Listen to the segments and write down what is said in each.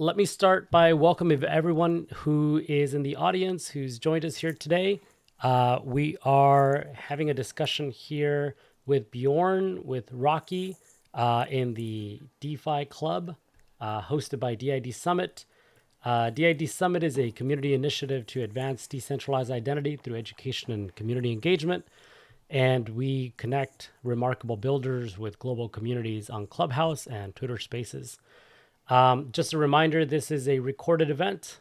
Let me start by welcoming everyone who is in the audience, who's joined us here today. We are having a discussion here with Bjorn, with ROCKI, in the DeFi Club, hosted by DeID Summit. DeID Summit is a community initiative to advance decentralized identity through education and community engagement. And we connect remarkable builders with global communities on Clubhouse and Twitter Spaces. Just a reminder, this is a recorded event.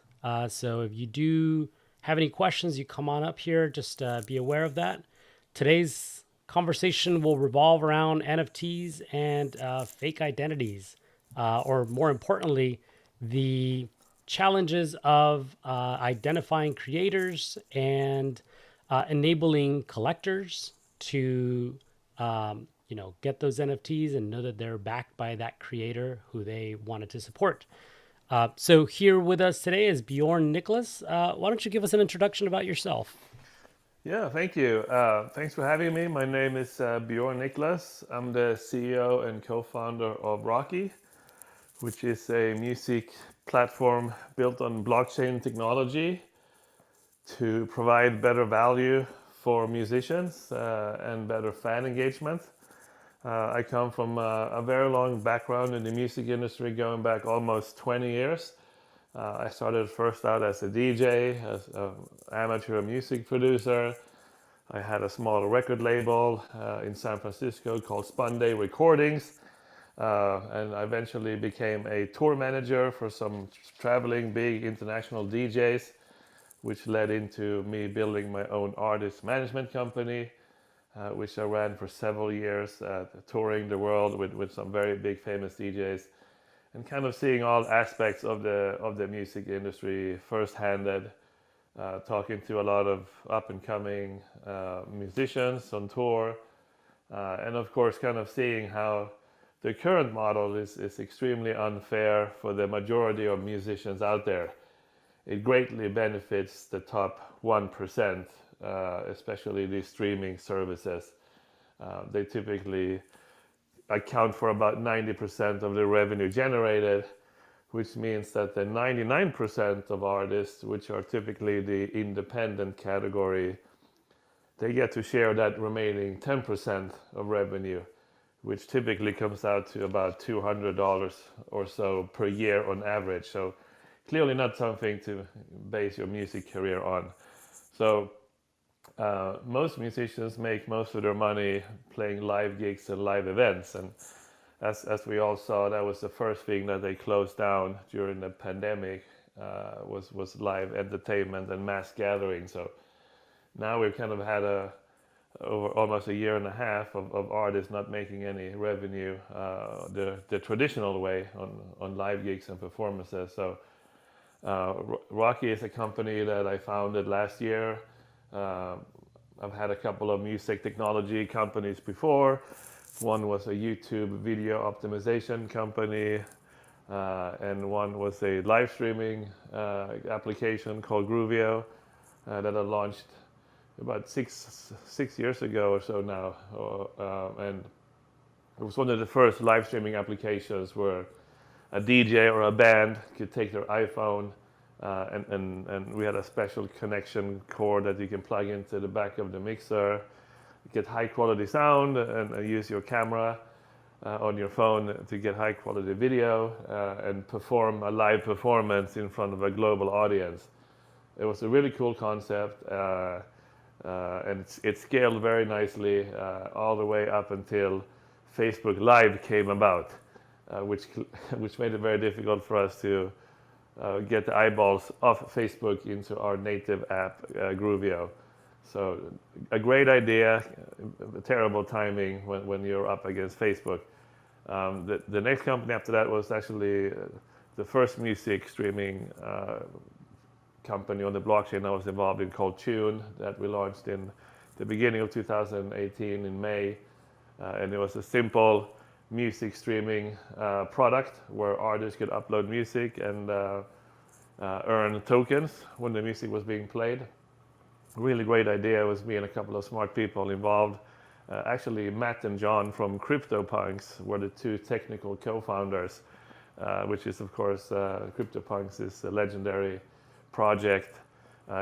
So if you do have any questions, you come on up here, just be aware of that. Today's conversation will revolve around NFTs and fake identities, or more importantly, the challenges of identifying creators and enabling collectors to get those NFTs and know that they're backed by that creator who they wanted to support. So here with us today is Bjorn Niclas. Why don't you give us an introduction about yourself? Yeah, thank you. Thanks for having me. My name is Bjorn Niclas. I'm the CEO and co-founder of ROCKI, which is a music platform built on blockchain technology to provide better value for musicians and better fan engagement. I come from a very long background in the music industry, going back almost 20 years. I started first out as a DJ, as an amateur music producer. I had a small record label in San Francisco called Spunday Recordings. And I eventually became a tour manager for some traveling big international DJs, which led into me building my own artist management company, which I ran for several years, touring the world with some very big famous DJs, and kind of seeing all aspects of the music industry first-handed, talking to a lot of up-and-coming musicians on tour, and of course kind of seeing how the current model is extremely unfair for the majority of musicians out there. It greatly benefits the top 1%, especially these streaming services. They typically account for about 90% of the revenue generated, which means that the 99% of artists, which are typically the independent category, they get to share that remaining 10% of revenue, which typically comes out to about $200 or so per year on average. So clearly not something to base your music career on. So most musicians make most of their money playing live gigs and live events, and as we all saw, that was the first thing that they closed down during the pandemic, was live entertainment and mass gathering. So now we've kind of had over almost a year and a half of artists not making any revenue the traditional way on live gigs and performances. So ROCKI is a company that I founded last year. I've had a couple of music technology companies before. One was a YouTube video optimization company, and one was a live streaming application called Groovio that I launched about six years ago or so now. And it was one of the first live streaming applications where a DJ or a band could take their iPhone, and we had a special connection cord that you can plug into the back of the mixer, get high quality sound, and use your camera on your phone to get high quality video, and perform a live performance in front of a global audience. It was a really cool concept, and it scaled very nicely all the way up until Facebook Live came about, which made it very difficult for us to get the eyeballs off Facebook into our native app, Groovio. So a great idea, terrible timing when you're up against Facebook. The next company after that was actually the first music streaming company on the blockchain I was involved in, called Tune, that we launched in the beginning of 2018 in May. And it was a simple music streaming product where artists could upload music and earn tokens when the music was being played. Really great idea. It was me and a couple of smart people involved. Actually, Matt and John from CryptoPunks were the two technical co-founders. which is, of course, CryptoPunks is a legendary project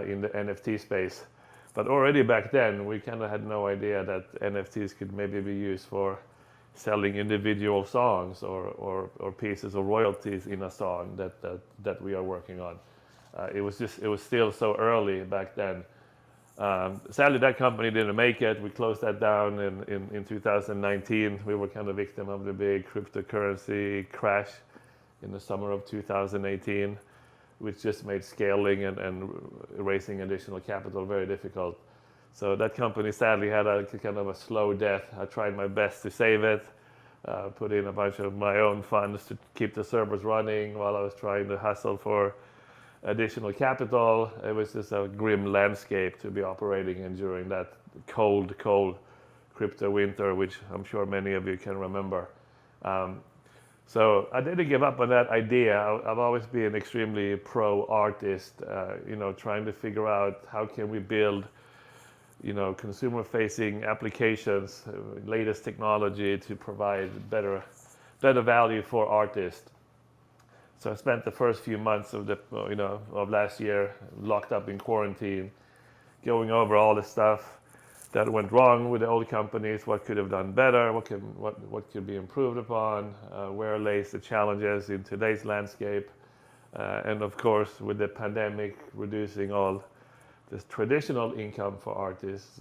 in the NFT space. But already back then, we kind of had no idea that NFTs could maybe be used for selling individual songs or pieces of royalties in a song that we are working on. It was still so early back then. Sadly, that company didn't make it. We closed that down in 2019. We were kind of victim of the big cryptocurrency crash in the summer of 2018, which just made scaling and raising additional capital very difficult. So that company sadly had a kind of a slow death. I tried my best to save it, put in a bunch of my own funds to keep the servers running while I was trying to hustle for additional capital. It was just a grim landscape to be operating in during that cold crypto winter, which I'm sure many of you can remember. So I didn't give up on that idea. I've always been extremely pro artist, trying to figure out how can we build, consumer-facing applications, latest technology to provide better value for artists. So I spent the first few months of last year locked up in quarantine, going over all the stuff that went wrong with the old companies, what could have done better, what could be improved upon, where lays the challenges in today's landscape, and of course with the pandemic reducing all this traditional income for artists,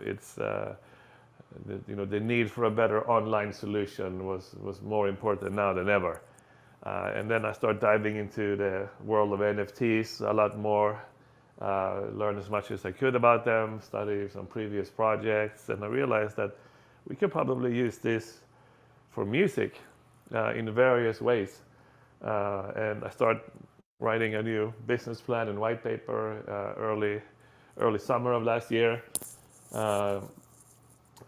it's the need for a better online solution was more important now than ever. And then I started diving into the world of NFTs a lot more. Learn as much as I could about them, study some previous projects, and I realized that we could probably use this for music in various ways. And I started writing a new business plan and white paper early summer of last year,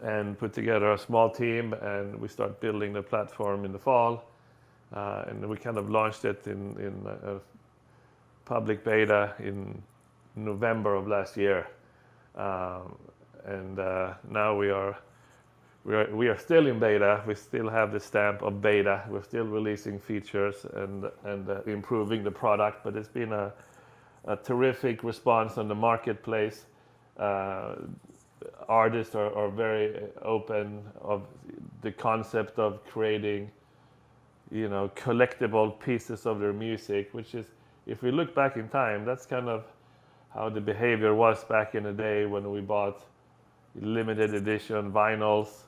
and put together a small team, and we started building the platform in the fall, and we kind of launched it in a public beta in November of last year, and now we are still in beta. We still have the stamp of beta. We're still releasing features and improving the product, but it's been a terrific response on the marketplace. Artists are very open of the concept of creating, collectible pieces of their music, which is, if we look back in time, that's kind of how the behavior was back in the day when we bought limited edition vinyls.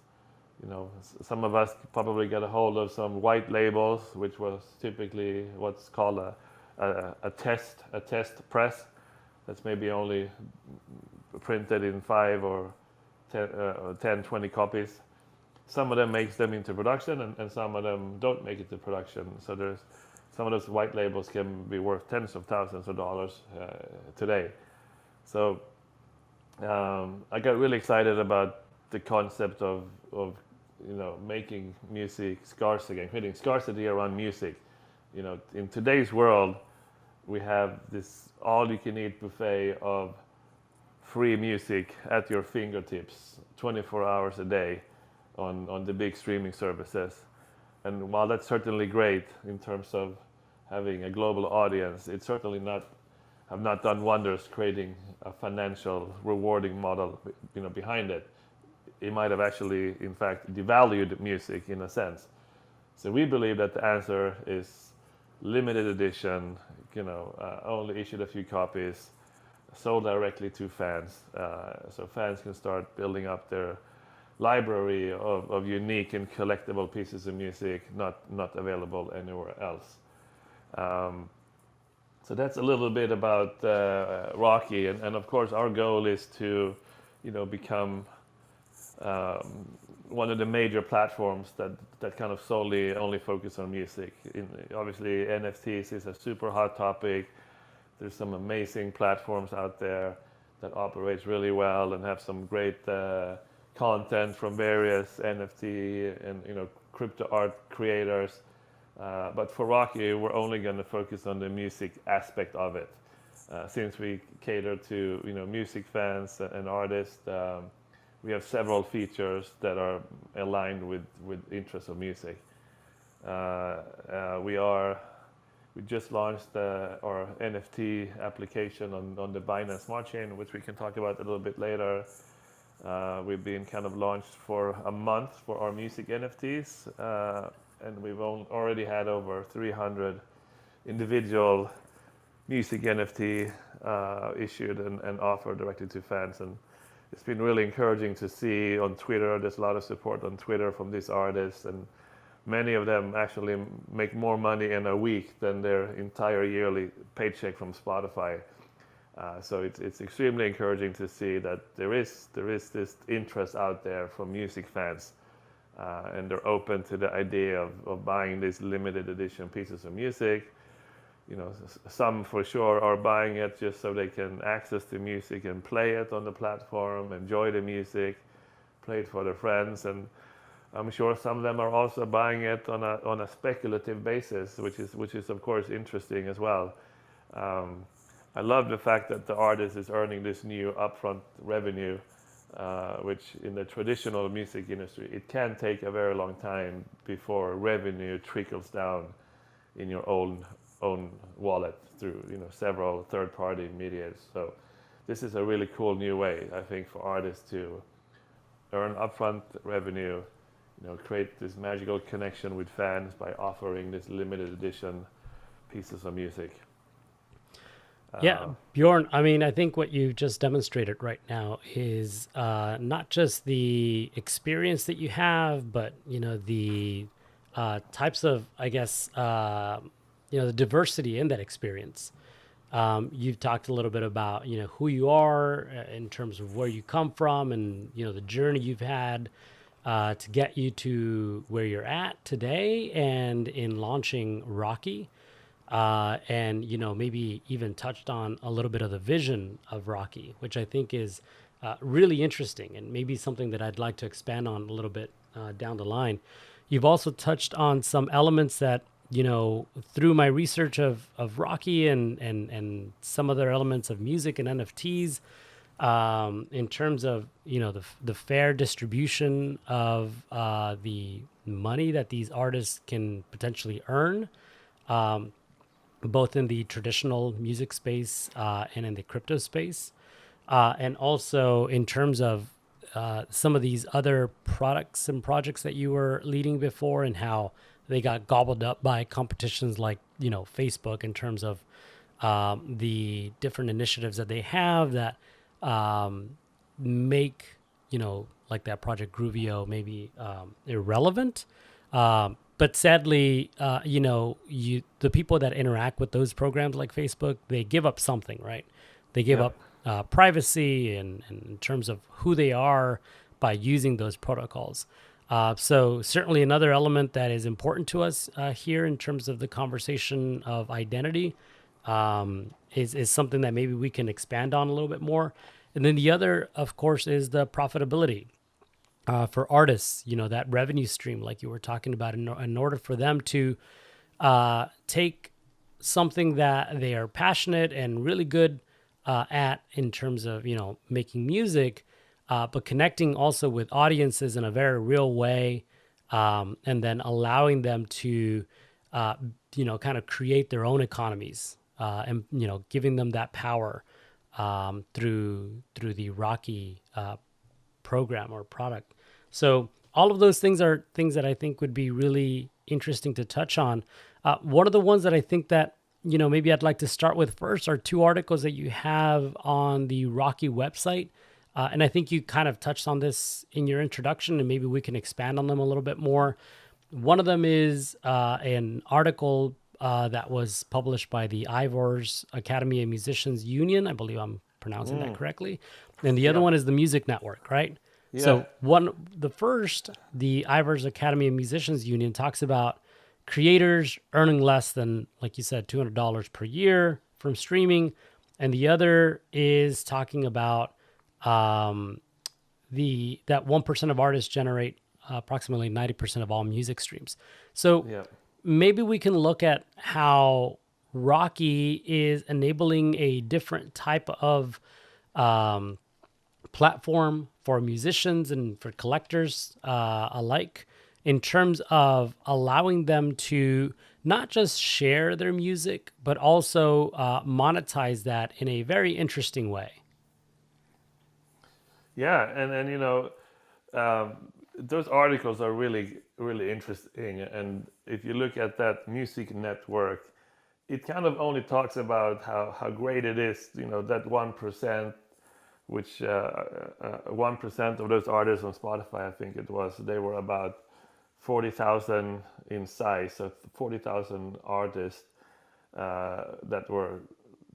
Some of us probably got a hold of some white labels, which was typically what's called a test press. That's maybe only printed in 5 or 10, 20 copies. Some of them makes them into production, and some of them don't make it to production. So there's some of those white labels can be worth tens of thousands of dollars today. So I got really excited about the concept of making music scarce again, creating scarcity around music. In today's world, we have this all-you-can-eat buffet of free music at your fingertips 24 hours a day on the big streaming services. And while that's certainly great in terms of having a global audience, it certainly have not done wonders creating a financial rewarding model behind it. It might have actually, in fact, devalued music in a sense. So we believe that the answer is limited edition, only issued a few copies, sold directly to fans. So fans can start building up their library of unique and collectible pieces of music not available anywhere else. So that's a little bit about ROCKI, and of course our goal is to become one of the major platforms that kind of solely only focus on music. Obviously NFTs is a super hot topic. There's some amazing platforms out there that operates really well and have some great content from various NFT and crypto art creators. But for ROCKI, we're only going to focus on the music aspect of it. Since we cater to music fans and artists, we have several features that are aligned with interests of music. We just launched our NFT application on the Binance Smart Chain, which we can talk about a little bit later. We've been kind of launched for a month for our music NFTs, and we've already had over 300 individual music NFT issued and offered directly to fans. And it's been really encouraging to see on Twitter. There's a lot of support on Twitter from these artists, and many of them actually make more money in a week than their entire yearly paycheck from Spotify. So it's extremely encouraging to see that there is this interest out there from music fans, and they're open to the idea of buying these limited edition pieces of music. Some for sure are buying it just so they can access the music and play it on the platform, enjoy the music, play it for their friends, and I'm sure some of them are also buying it on a speculative basis, which is of course interesting as well. I love the fact that the artist is earning this new upfront revenue, which in the traditional music industry, it can take a very long time before revenue trickles down in your own wallet through several third-party mediators. So this is a really cool new way, I think, for artists to earn upfront revenue, create this magical connection with fans by offering this limited edition pieces of music. Yeah, Bjorn, I mean, I think what you've just demonstrated right now is not just the experience that you have, but, the types of, I guess, the diversity in that experience. You've talked a little bit about, who you are in terms of where you come from and, the journey you've had to get you to where you're at today and in launching ROCKI. And, maybe even touched on a little bit of the vision of ROCKI, which I think is really interesting and maybe something that I'd like to expand on a little bit down the line. You've also touched on some elements that, through my research of ROCKI and some other elements of music and NFTs, in terms of, the fair distribution of the money that these artists can potentially earn, both in the traditional music space and in the crypto space, and also in terms of some of these other products and projects that you were leading before and how they got gobbled up by competitions like, Facebook in terms of the different initiatives that they have that make, like that project Groovio maybe irrelevant. But sadly, the people that interact with those programs like Facebook, they give up something, right? They give up privacy and in terms of who they are by using those protocols. So certainly another element that is important to us here in terms of the conversation of identity is something that maybe we can expand on a little bit more. And then the other, of course, is the profitability. For artists, that revenue stream, like you were talking about, in order for them to take something that they are passionate and really good at in terms of, making music, but connecting also with audiences in a very real way, and then allowing them to, kind of create their own economies, and, giving them that power through the ROCKI program or product. So all of those things are things that I think would be really interesting to touch on. One of the ones that I think that, maybe I'd like to start with first are two articles that you have on the ROCKI website. And I think you kind of touched on this in your introduction, and maybe we can expand on them a little bit more. One of them is an article that was published by the Ivors Academy of Musicians Union. I believe I'm pronouncing that correctly. And the other one is the Music Network, right? Yeah. So the Ivors Academy of Musicians Union talks about creators earning less than, like you said, $200 per year from streaming. And the other is talking about that 1% of artists generate approximately 90% of all music streams. So maybe we can look at how ROCKI is enabling a different type of platform for musicians and for collectors alike in terms of allowing them to not just share their music, but also monetize that in a very interesting way. Yeah, and those articles are really interesting. And if you look at that music network, it kind of only talks about how great it is. That 1%, which 1% of those artists on Spotify, I think it was, they were about 40,000 in size. So 40,000 artists that were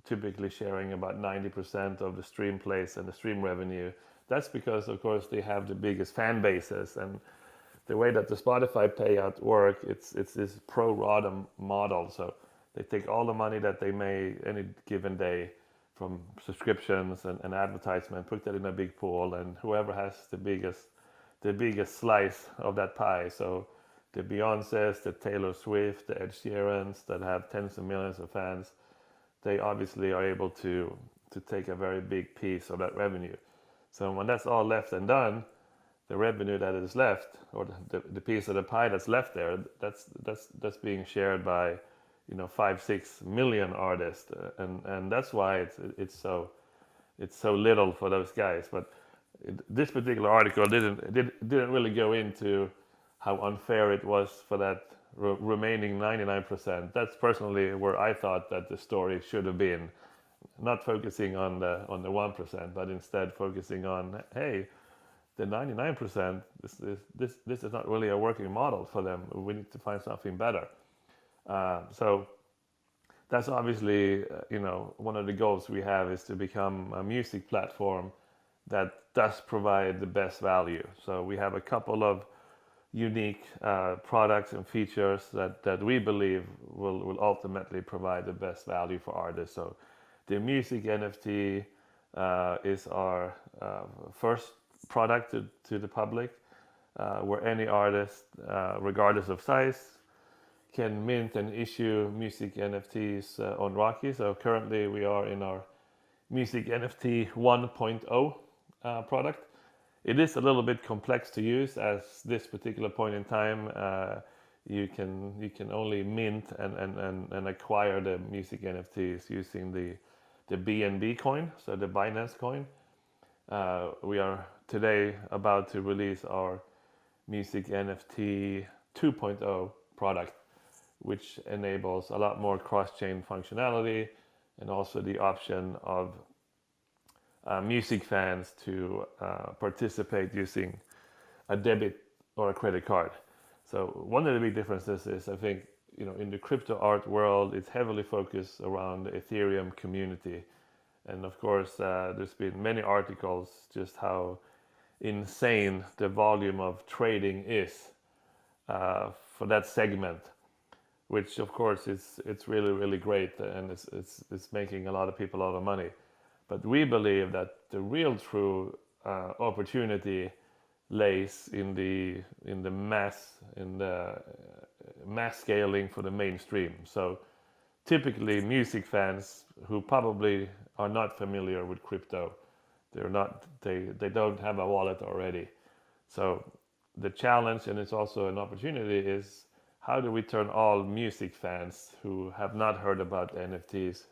typically sharing about 90% of the stream plays and the stream revenue. That's because, of course, they have the biggest fan bases, and the way that the Spotify payout work, it's this pro rata model. So they take all the money that they make any given day from subscriptions and advertisement, put that in a big pool, and whoever has the biggest slice of that pie. So the Beyoncés, the Taylor Swift, the Ed Sheerans that have tens of millions of fans, they obviously are able to take a very big piece of that revenue. So when that's all left and done, the revenue that is left, or the piece of the pie that's left there, that's being shared by 5-6 million artists, and that's why it's so little for those guys. But this particular article didn't really go into how unfair it was for that remaining 99%. That's personally where I thought that the story should have been, not focusing on the 1%, but instead focusing on, hey, the 99%, this is not really a working model for them. We need to find something better. So that's obviously one of the goals we have, is to become a music platform that does provide the best value. So we have a couple of unique products and features that we believe will ultimately provide the best value for artists. So the music NFT is our first product to the public, where any artist, regardless of size, can mint and issue music NFTs on ROCKI. So currently we are in our music NFT 1.0 product. It is a little bit complex to use, as this particular point in time you can only mint and acquire the music NFTs using the BNB coin, so the Binance coin. We are today about to release our music NFT 2.0 product, which enables a lot more cross-chain functionality, and also the option of music fans to participate using a debit or a credit card. So one of the big differences is, I think, in the crypto art world, it's heavily focused around the Ethereum community. And of course, there's been many articles just how insane the volume of trading is for that segment, which of course it's really great, and it's making a lot of people a lot of money. But we believe that the real true opportunity lays in the mass scaling for the mainstream. So typically music fans who probably are not familiar with crypto, they don't have a wallet already. So the challenge, and it's also an opportunity, is how do we turn all music fans who have not heard about NFTs,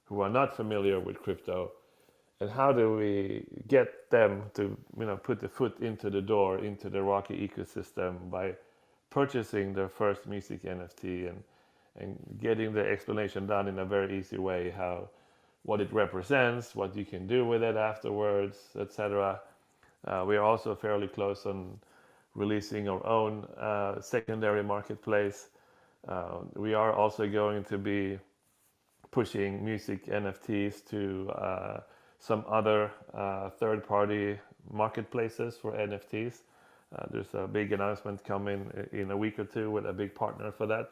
who are not familiar with crypto, and how do we get them to put the foot into the door into the ROCKI ecosystem by purchasing their first music NFT and getting the explanation done in a very easy way, what it represents, what you can do with it afterwards, etc. We are also fairly close on releasing our own secondary marketplace. We are also going to be pushing music NFTs to some other third-party marketplaces for NFTs. There's a big announcement coming in a week or two with a big partner for that.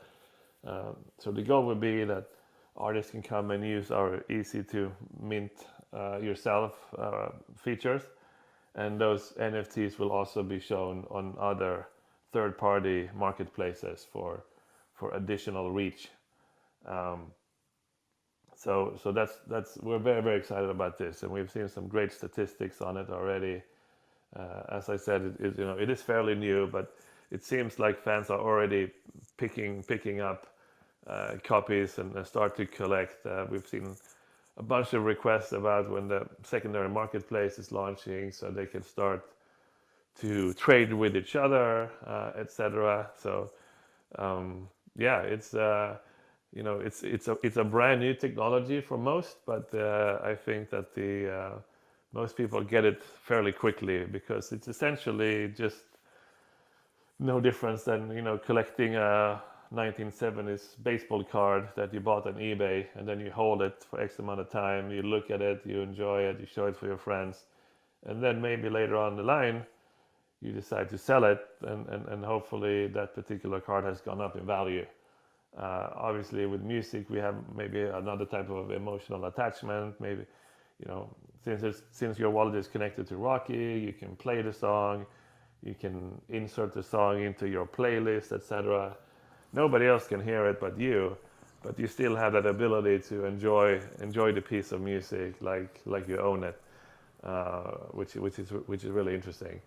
So the goal would be that artists can come and use our easy to mint yourself features, and those NFTs will also be shown on other third-party marketplaces for additional reach. So that's we're very excited about this, and we've seen some great statistics on it already. As I said, it is fairly new, but it seems like fans are already picking up copies and start to collect. We've seen a bunch of requests about when the secondary marketplace is launching, so they can start to trade with each other, etc. So yeah, it's a brand new technology for most, but I think that the most people get it fairly quickly because it's essentially just no difference than collecting a 1970s baseball card that you bought on eBay, and then you hold it for X amount of time, you look at it, you enjoy it, you show it for your friends, and then maybe later on the line you decide to sell it, and hopefully that particular card has gone up in value. Obviously with music we have maybe another type of emotional attachment. Maybe since your wallet is connected to ROCKI, you can play the song, you can insert the song into your playlist, etc. Nobody else can hear it but you still have that ability to enjoy the piece of music like you own it, which is really interesting.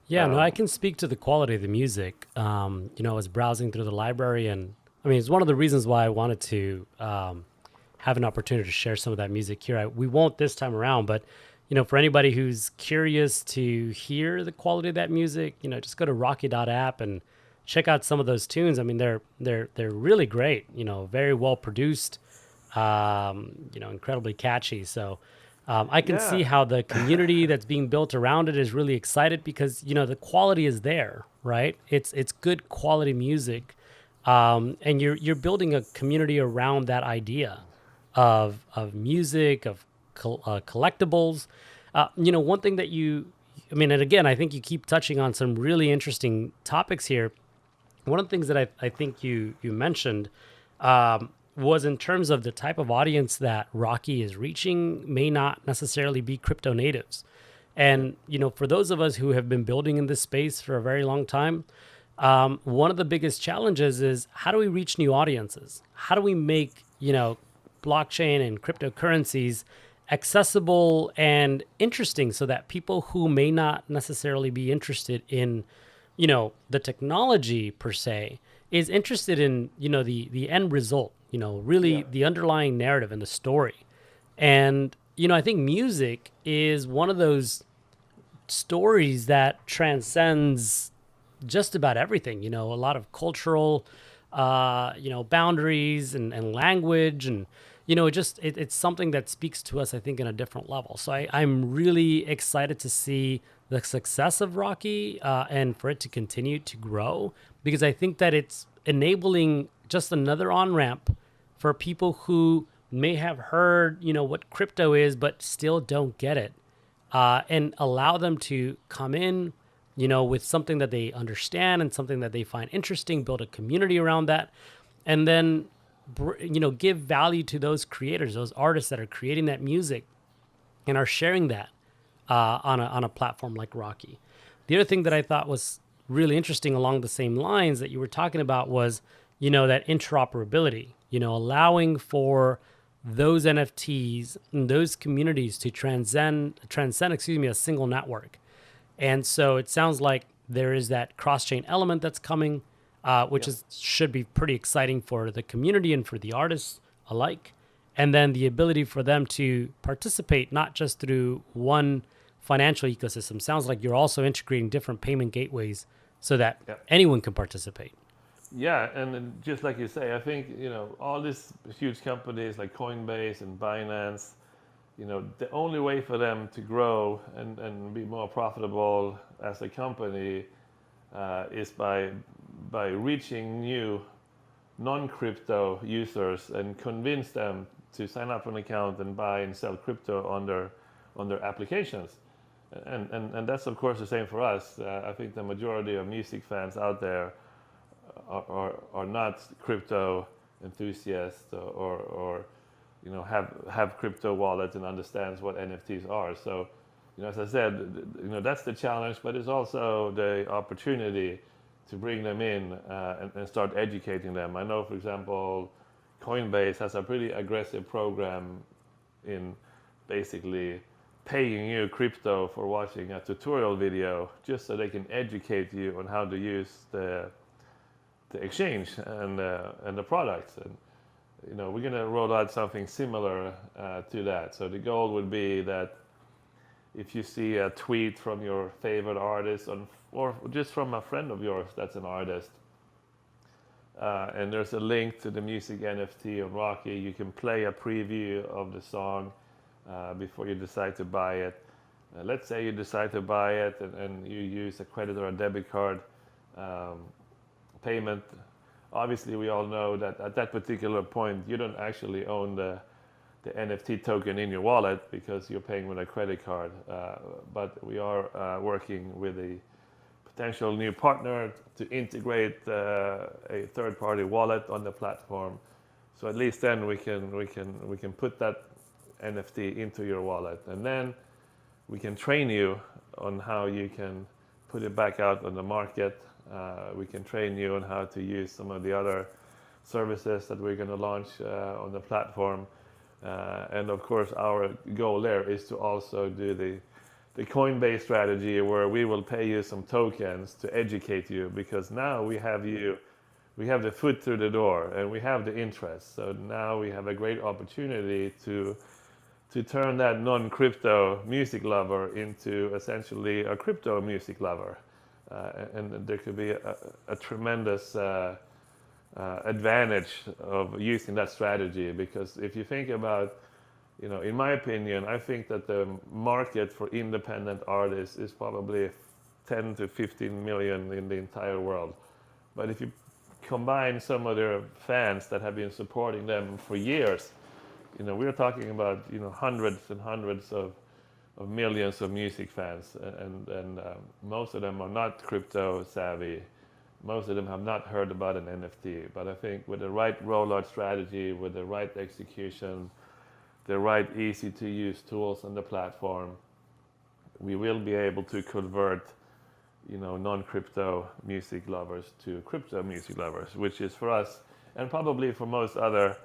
Yeah, no, I can speak to the quality of the music. I was browsing through the library, and I mean, it's one of the reasons why I wanted to have an opportunity to share some of that music here. We won't this time around, but for anybody who's curious to hear the quality of that music, just go to rocky.app and check out some of those tunes. I mean, they're really great. Very well produced. Incredibly catchy. So I can see Yeah. how the community that's being built around it is really excited because the quality is there, right? It's good quality music, and you're building a community around that idea of music, of collectibles. One thing that and again, I think you keep touching on some really interesting topics here. One of the things that I think you mentioned was in terms of the type of audience that ROCKI is reaching may not necessarily be crypto natives. And, for those of us who have been building in this space for a very long time, one of the biggest challenges is how do we reach new audiences? How do we make, blockchain and cryptocurrencies accessible and interesting so that people who may not necessarily be interested in the technology per se is interested in the end result, really Yeah. the underlying narrative and the story. And I think music is one of those stories that transcends just about everything. A lot of cultural boundaries and language, and it's something that speaks to us, I think, in a different level. So I'm really excited to see the success of ROCKI, and for it to continue to grow, because I think that it's enabling just another on-ramp for people who may have heard, what crypto is, but still don't get it, and allow them to come in, with something that they understand and something that they find interesting, build a community around that, and then, give value to those creators, those artists that are creating that music and are sharing that on a platform like ROCKI. The other thing that I thought was really interesting along the same lines that you were talking about was, that interoperability, allowing for those NFTs and those communities to transcend, a single network. And so it sounds like there is that cross-chain element that's coming, which should be pretty exciting for the community and for the artists alike. And then the ability for them to participate not just through one financial ecosystem. Sounds like you're also integrating different payment gateways so that anyone can participate. Yeah, and just like you say, I think all these huge companies like Coinbase and Binance, the only way for them to grow and be more profitable as a company is by reaching new non-crypto users and convince them to sign up an account and buy and sell crypto on their applications. And that's of course the same for us. I think the majority of music fans out there are not crypto enthusiasts or have crypto wallets and understands what NFTs are. So as I said, that's the challenge, but it's also the opportunity to bring them in and start educating them. I know, for example, Coinbase has a pretty aggressive program in basically paying you crypto for watching a tutorial video just so they can educate you on how to use the exchange and the products. And we're going to roll out something similar to that. So the goal would be that if you see a tweet from your favorite artist or just from a friend of yours that's an artist, and there's a link to the music NFT on ROCKI, you can play a preview of the song before you decide to buy it. Let's say you decide to buy it and you use a credit or a debit card payment. Obviously, we all know that at that particular point, you don't actually own the NFT token in your wallet because you're paying with a credit card. But we are working with a potential new partner to integrate a third-party wallet on the platform. So at least then we can put that NFT into your wallet, and then we can train you on how you can put it back out on the market. We can train you on how to use some of the other services that we're going to launch on the platform. And of course, our goal there is to also do the Coinbase strategy, where we will pay you some tokens to educate you, because now we have the foot through the door and we have the interest. So now we have a great opportunity to turn that non-crypto music lover into essentially a crypto music lover. And there could be a tremendous advantage of using that strategy, because if you think about, in my opinion, I think that the market for independent artists is probably 10 to 15 million in the entire world. But if you combine some of their fans that have been supporting them for years, we're talking about hundreds and hundreds of millions of music fans, and most of them are not crypto savvy. Most of them have not heard about an NFT. But I think with the right rollout strategy, with the right execution, the right easy to use tools on the platform, we will be able to convert non-crypto music lovers to crypto music lovers, which is for us, and probably for most other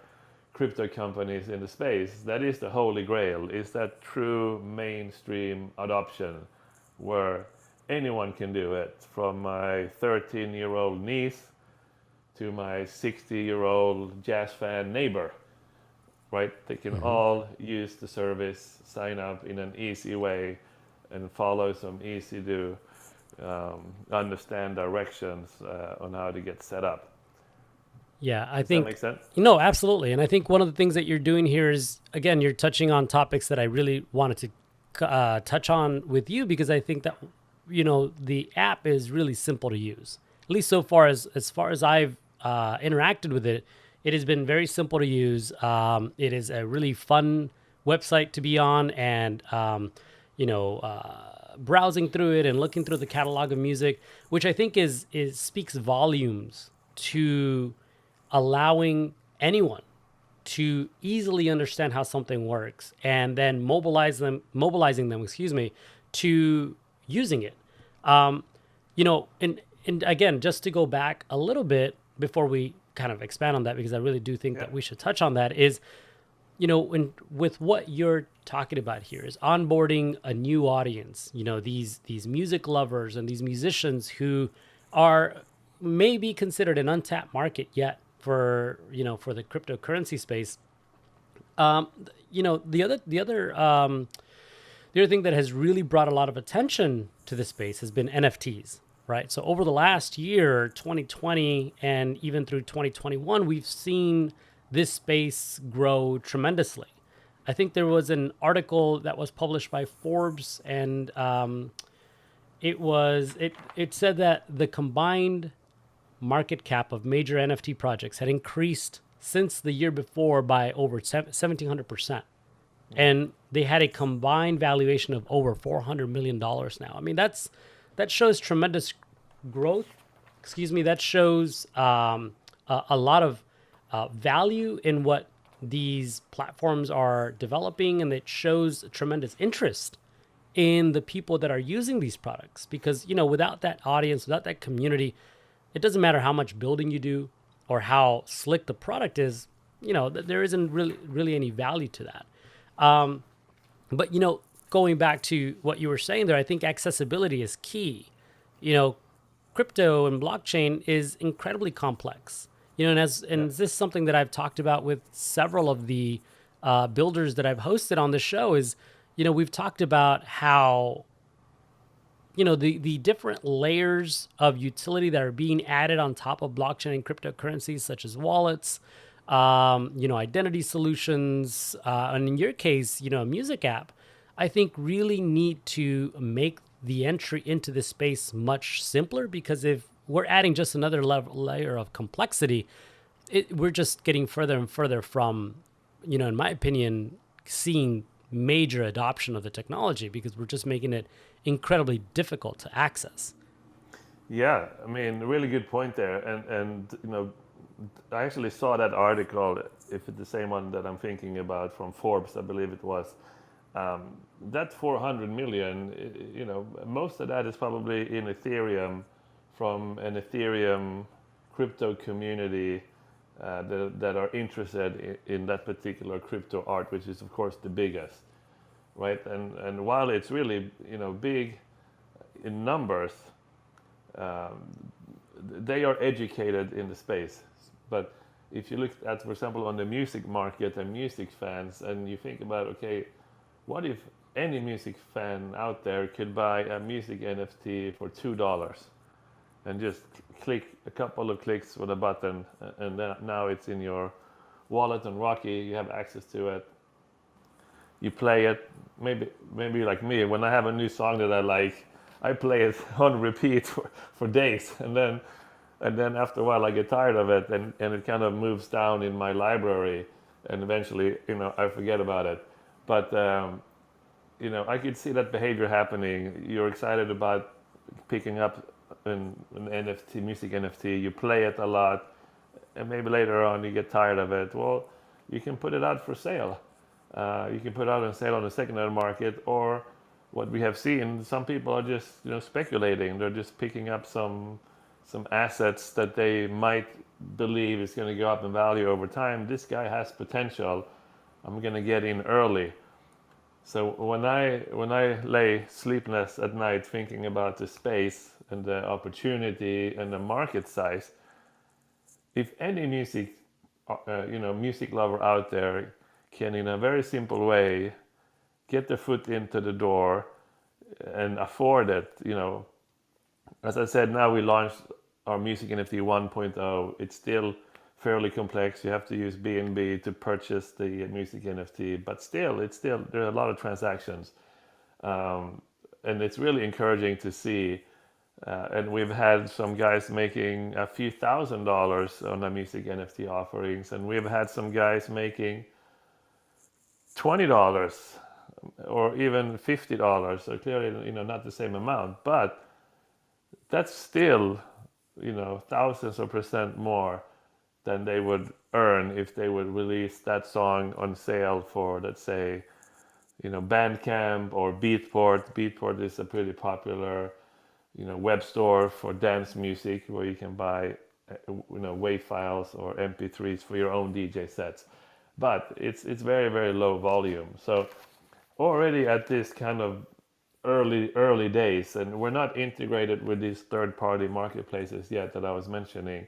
crypto companies in the space, that is the holy grail, is that true mainstream adoption where anyone can do it, from my 13-year-old niece to my 60-year-old jazz fan neighbor, right? They can all use the service, sign up in an easy way, and follow some easy to understand directions on how to get set up. Yeah, I Does think that make sense? No, absolutely. And I think one of the things that you're doing here is, again, you're touching on topics that I really wanted to touch on with you, because I think that the app is really simple to use. At least so far as I've interacted with it, it has been very simple to use. It is a really fun website to be on, and browsing through it and looking through the catalog of music, which I think is speaks volumes to allowing anyone to easily understand how something works, and then mobilizing them, to using it. And again, just to go back a little bit before we kind of expand on that, because I really do think that we should touch on that, is, with what you're talking about here is onboarding a new audience, these music lovers and these musicians who are maybe considered an untapped market yet for the cryptocurrency space. The other thing that has really brought a lot of attention to the space has been NFTs, right? So over the last year, 2020, and even through 2021, we've seen this space grow tremendously. I think there was an article that was published by Forbes, and it said that the combined market cap of major NFT projects had increased since the year before by over 1,700%. And they had a combined valuation of over $400 million now. I mean, that shows tremendous growth. That shows a lot of value in what these platforms are developing, and it shows tremendous interest in the people that are using these products. Because, without that audience, without that community, it doesn't matter how much building you do or how slick the product is, there isn't really any value to that. But going back to what you were saying there, I think accessibility is key. You know, crypto and blockchain is incredibly complex. You know, and this is something that I've talked about with several of the builders that I've hosted on the show is, you know, we've talked about how, you know, the different layers of utility that are being added on top of blockchain and cryptocurrencies, such as wallets, you know, identity solutions, and in your case, you know, a music app, I think really need to make the entry into this space much simpler, because if we're adding just another layer of complexity, we're just getting further and further from, you know, in my opinion, seeing major adoption of the technology, because we're just making it incredibly difficult to access. Yeah, I mean, really good point there. And you know, I actually saw that article, if it's the same one that I'm thinking about from Forbes, I believe it was. That 400 million, you know, most of that is probably in Ethereum from an Ethereum crypto community that are interested in that particular crypto art, which is of course the biggest, right? And while it's really, you know, big in numbers, um, they are educated in the space. But if you look at, for example, on the music market and music fans, and you think about, okay, what if any music fan out there could buy a music NFT for $2 and just click a couple of clicks with a button, and then now it's in your wallet on ROCKI, you have access to it, you play it, maybe like me, when I have a new song that I like, I play it on repeat for days, and then after a while I get tired of it, and it kind of moves down in my library, and eventually, you know, I forget about it. But you know, I could see that behavior happening. You're excited about picking up an NFT, music NFT, you play it a lot, and maybe later on you get tired of it. Well, you can put it out for sale. You can put it out on sale on the secondary market, or what we have seen, some people are just, you know, speculating. They're just picking up some assets that they might believe is going to go up in value over time. This guy has potential. I'm going to get in early. So when I lay sleepless at night thinking about the space and the opportunity and the market size, if any music, you know, music lover out there can, in a very simple way, get their foot into the door and afford it, you know. As I said, now we launched our Music NFT 1.0. It's still fairly complex. You have to use BNB to purchase the Music NFT, but still, there are a lot of transactions. And it's really encouraging to see. And we've had some guys making a few $1,000s on the Music NFT offerings, and we've had some guys making $20 or even $50. So clearly, you know, not the same amount, but that's still, you know, thousands of percent more than they would earn if they would release that song on sale for, let's say, you know, Bandcamp or Beatport. Beatport is a pretty popular, you know, web store for dance music where you can buy, you know, WAV files or MP3s for your own DJ sets. But it's very, very low volume. So already at this kind of early days, and we're not integrated with these third-party marketplaces yet that I was mentioning,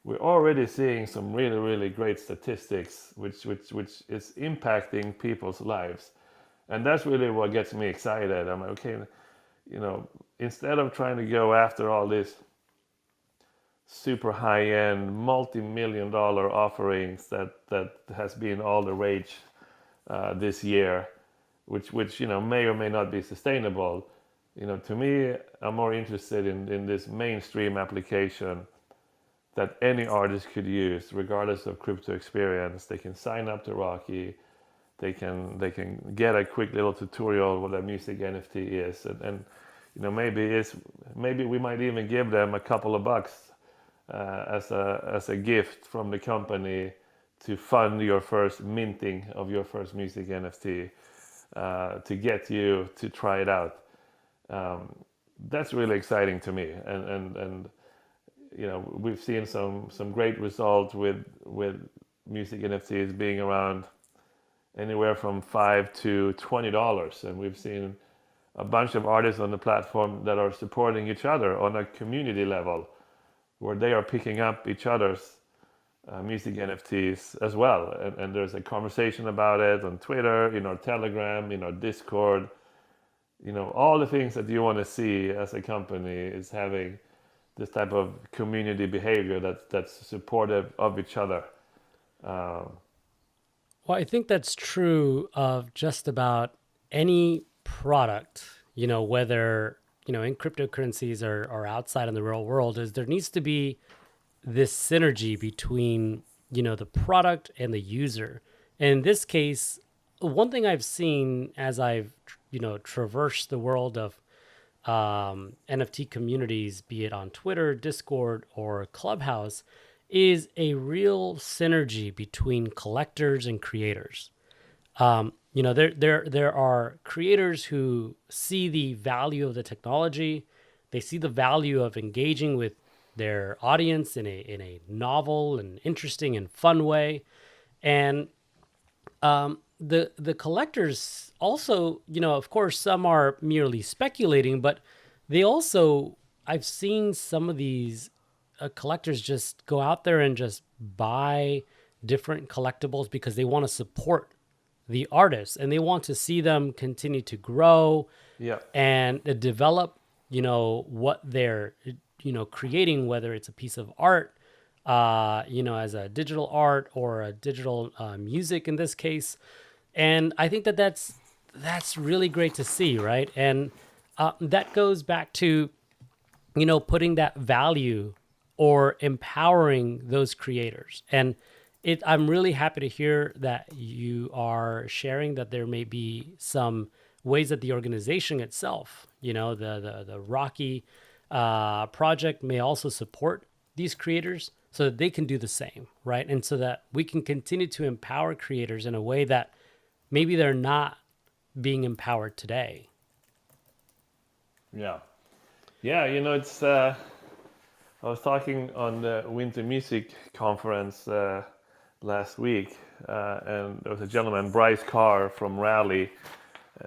we're already seeing some really great statistics which is impacting people's lives. And that's really what gets me excited. I'm like, okay, you know, instead of trying to go after all this super high-end multi-million dollar offerings that has been all the rage this year, which you know, may or may not be sustainable. You know, to me, I'm more interested in this mainstream application that any artist could use, regardless of crypto experience. They can sign up to ROCKI, they can get a quick little tutorial what a music NFT is, and you know, maybe we might even give them a couple of bucks as a gift from the company to fund your first minting of your first music NFT, to get you to try it out. That's really exciting to me, and you know, we've seen some great results with music NFTs being around anywhere from $5 to $20, and we've seen a bunch of artists on the platform that are supporting each other on a community level, where they are picking up each other's music NFTs as well. And there's a conversation about it on Twitter, in our Telegram, in our Discord. All the things that you want to see as a company is having this type of community behavior that's supportive of each other. Well, I think that's true of just about any product, whether, in cryptocurrencies or outside in the real world, is there needs to be this synergy between, the product and the user. And in this case, one thing I've seen as I've, traversed the world of NFT communities, be it on Twitter, Discord, or Clubhouse, is a real synergy between collectors and creators. There are creators who see the value of the technology. They see the value of engaging with their audience in a novel and interesting and fun way, and the collectors also, of course, some are merely speculating, but they also, I've seen some of these collectors just go out there and just buy different collectibles because they want to support the artists and they want to see them continue to grow Yeah. and develop, what they're, creating, whether it's a piece of art, as a digital art or a digital music in this case. And I think that's really great to see, right? And that goes back to, putting that value or empowering those creators. And I'm really happy to hear that you are sharing that there may be some ways that the organization itself, the ROCKI project may also support these creators so that they can do the same, right? And so that we can continue to empower creators in a way that maybe they're not being empowered today. Yeah. Yeah, it's I was talking on the Winter Music Conference last week, and there was a gentleman, Bryce Carr from Raleigh,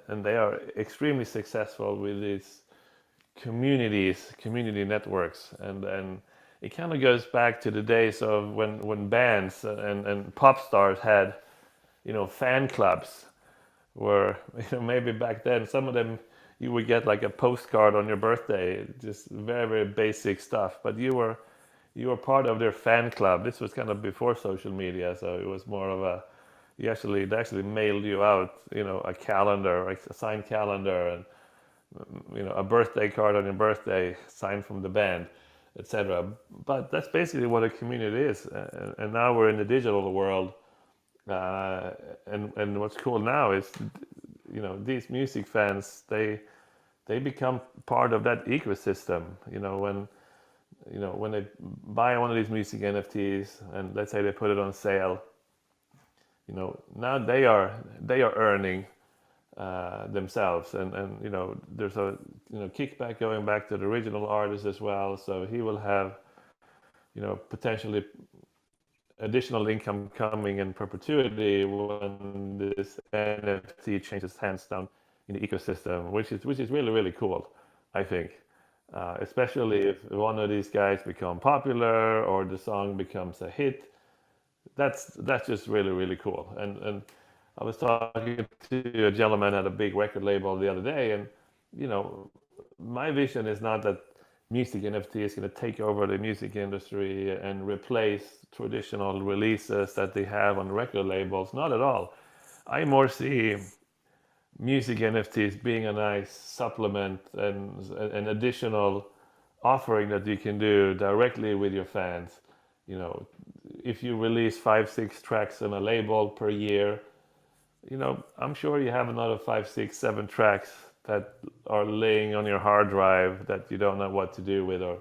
and they are extremely successful with these community networks, and it kind of goes back to the days of when bands and pop stars had, fan clubs, where maybe back then some of them you would get like a postcard on your birthday, just very, very basic stuff, but you were part of their fan club. This was kind of before social media, so it was more of a, they actually mailed you out, a calendar, a signed calendar, and a birthday card on your birthday signed from the band, etc. But that's basically what a community is, and now we're in the digital world, and what's cool now is, these music fans, they become part of that ecosystem. When they buy one of these music NFTs, and let's say they put it on sale, now they are earning themselves, and there's a kickback going back to the original artist as well, so he will have potentially additional income coming in perpetuity when this NFT changes hands down in the ecosystem, which is really, really cool, I think. Especially if one of these guys become popular or the song becomes a hit, that's just really, really cool. And I was talking to a gentleman at a big record label the other day, and my vision is not that music NFT is going to take over the music industry and replace traditional releases that they have on record labels. Not at all. I more see music NFTs being a nice supplement and an additional offering that you can do directly with your fans. If you release 5-6 tracks on a label per year, I'm sure you have another 5, 6, 7 tracks that are laying on your hard drive that you don't know what to do with, or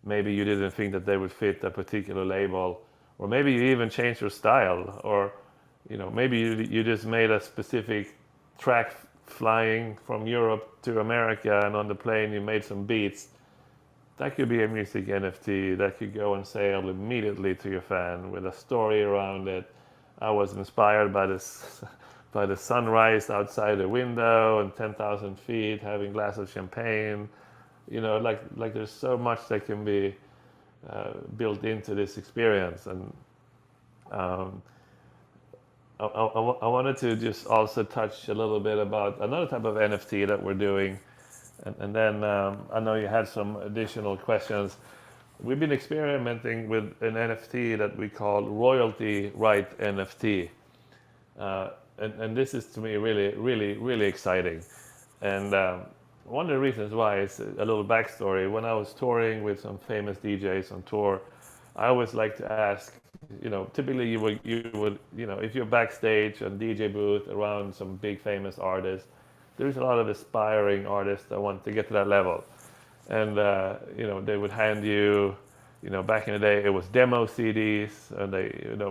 maybe you didn't think that they would fit a particular label, or maybe you even changed your style, or maybe you just made a specific track flying from Europe to America, and on the plane you made some beats. That could be a music NFT that could go on sale immediately to your fan with a story around it. I was inspired by this by the sunrise outside the window and 10,000 feet, having a glass of champagne. Like there's so much that can be built into this experience. And I wanted to just also touch a little bit about another type of NFT that we're doing. And then I know you had some additional questions. We've been experimenting with an NFT that we call royalty right NFT. And this is to me really, really, really exciting. And one of the reasons why is a little backstory. When I was touring with some famous DJs on tour, I always like to ask, typically you would, if you're backstage on DJ booth around some big famous artists, there's a lot of aspiring artists that want to get to that level. And, they would hand you, back in the day, it was demo CDs, and they,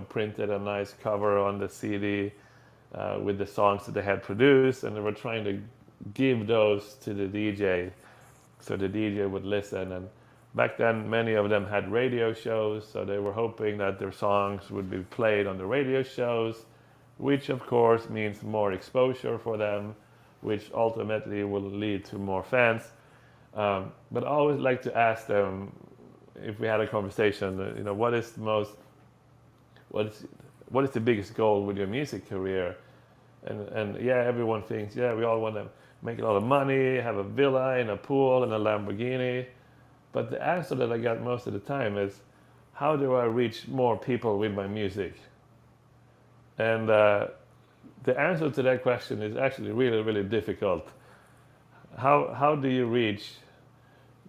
printed a nice cover on the CD with the songs that they had produced, and they were trying to give those to the DJ so the DJ would listen. And back then, many of them had radio shows, so they were hoping that their songs would be played on the radio shows, which of course means more exposure for them, which ultimately will lead to more fans. But I always like to ask them, if we had a conversation, what is the biggest goal with your music career? And yeah, everyone thinks, yeah, we all want to make a lot of money, have a villa and a pool and a Lamborghini. But the answer that I got most of the time is, how do I reach more people with my music? And the answer to that question is actually really, really difficult. How do you reach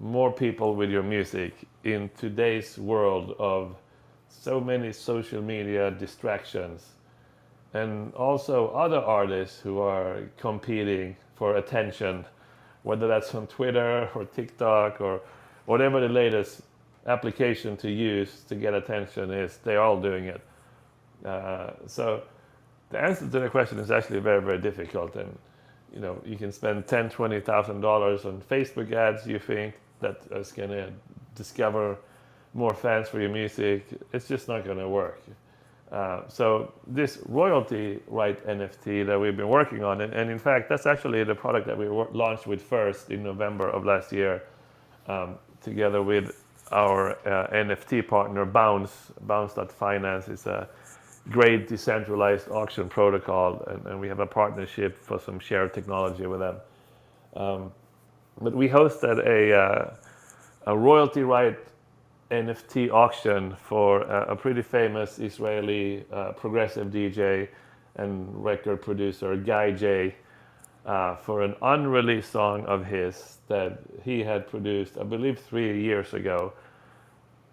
more people with your music in today's world of so many social media distractions, and also other artists who are competing for attention, whether that's on Twitter or TikTok or whatever the latest application to use to get attention is, they're all doing it. So the answer to the question is actually very, very difficult. And you can spend $10,000-$20,000 on Facebook ads, you think that is going to discover more fans for your music. It's just not going to work. So this royalty right NFT that we've been working on, and in fact, that's actually the product that we launched with first in November of last year, together with our NFT partner, Bounce.finance. It's a great decentralized auction protocol, and we have a partnership for some shared technology with them. But we hosted a royalty right NFT auction for a pretty famous Israeli progressive DJ and record producer, Guy J, for an unreleased song of his that he had produced, I believe, 3 years ago,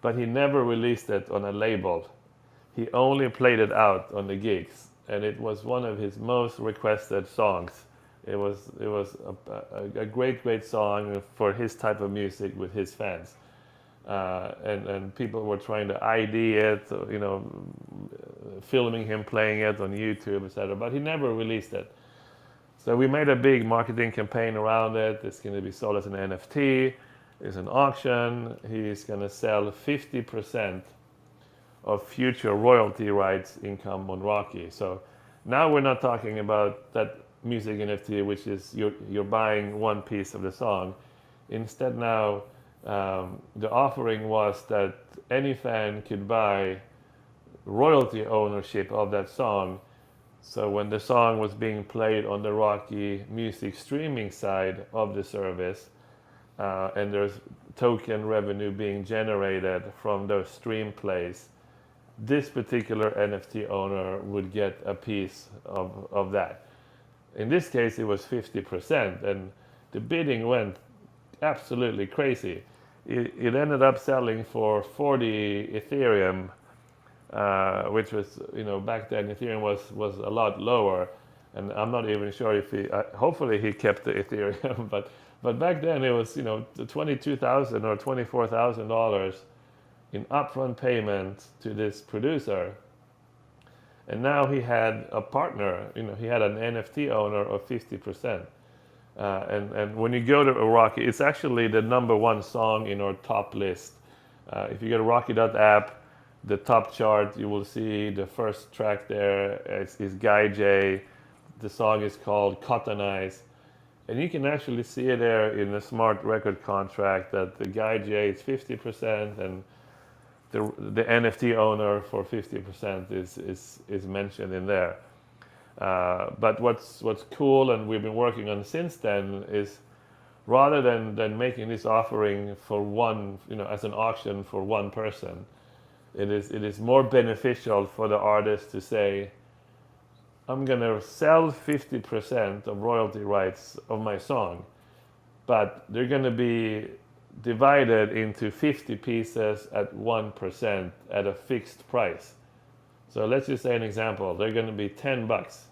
but he never released it on a label. He only played it out on the gigs, and it was one of his most requested songs. It was a great song for his type of music with his fans. And people were trying to ID it, filming him playing it on YouTube, etc. But he never released it. So we made a big marketing campaign around it. It's going to be sold as an NFT. It's an auction. He's going to sell 50% of future royalty rights income on ROCKI. So now we're not talking about that music NFT, which is you're buying one piece of the song. Instead now, the offering was that any fan could buy royalty ownership of that song. So when the song was being played on the ROCKI music streaming side of the service, and there's token revenue being generated from those stream plays, this particular NFT owner would get a piece of that. In this case, it was 50%, and the bidding went absolutely crazy. It ended up selling for 40 Ethereum, which was, back then Ethereum was a lot lower, and I'm not even sure if hopefully he kept the Ethereum, but back then it was, $22,000 or $24,000 in upfront payment to this producer. And now he had a partner, he had an NFT owner of 50%. And when you go to ROCKI, it's actually the #1 song in our top list. If you go to ROCKI.app, the top chart, you will see the first track there is Guy J the song is called Cotton Eyes. And you can actually see it there in the smart record contract that the guy Jay is 50% and the NFT owner for 50% is mentioned in there. But what's cool and we've been working on since then is rather than making this offering for one, as an auction for one person, it is more beneficial for the artist to say, I'm gonna sell 50% of royalty rights of my song, but they're gonna be divided into 50 pieces at 1% at a fixed price. So let's just say an example, they're gonna be $10,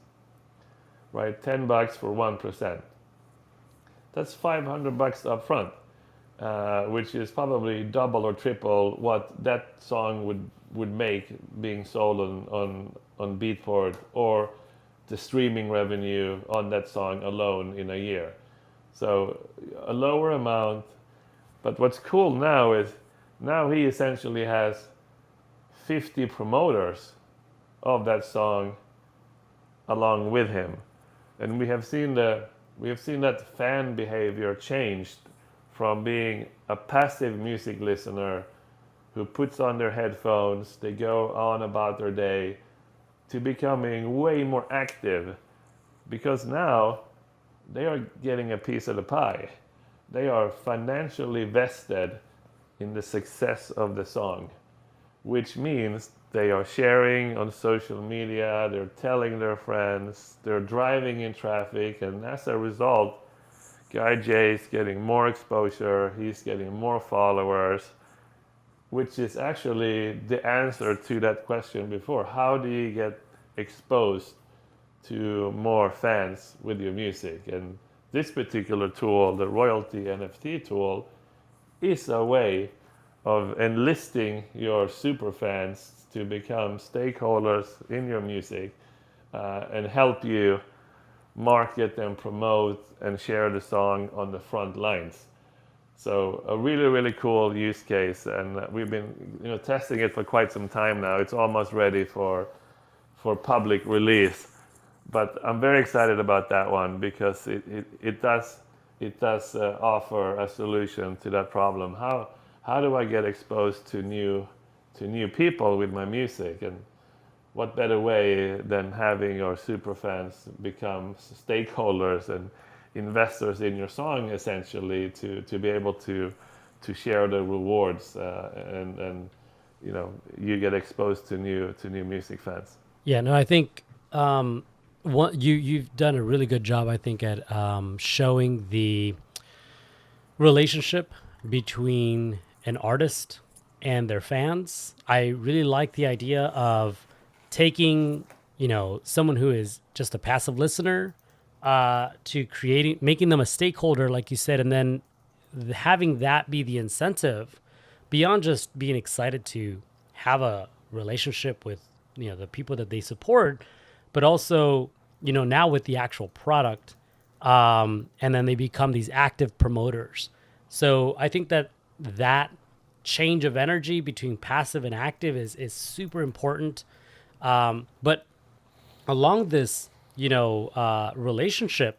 right? $10 for 1%. That's $500 up front, which is probably double or triple what that song would make being sold on Beatport or the streaming revenue on that song alone in a year. So a lower amount, but what's cool now is now he essentially has 50 promoters of that song along with him. And we have seen that fan behavior changed from being a passive music listener who puts on their headphones, they go on about their day, to becoming way more active, because now they are getting a piece of the pie. They are financially vested in the success of the song, which means they are sharing on social media, they're telling their friends, they're driving in traffic, and as a result, Guy J is getting more exposure, he's getting more followers, which is actually the answer to that question before. How do you get exposed to more fans with your music? And this particular tool, the royalty NFT tool, is a way of enlisting your super fans to become stakeholders in your music and help you market and promote and share the song on the front lines. So a really, really cool use case, and we've been testing it for quite some time now. It's almost ready for public release. But I'm very excited about that one because it does offer a solution to that problem. How do I get exposed to new people with my music? And what better way than having your super fans become stakeholders and investors in your song, essentially, to be able to share the rewards and you get exposed to new music fans. Yeah, no, I think you've done a really good job, I think, at showing the relationship between an artist and their fans. I really like the idea of taking, someone who is just a passive listener to making them a stakeholder, like you said, and then having that be the incentive beyond just being excited to have a relationship with, the people that they support, but also, now with the actual product, and then they become these active promoters. So I think that change of energy between passive and active is super important. But along this, relationship,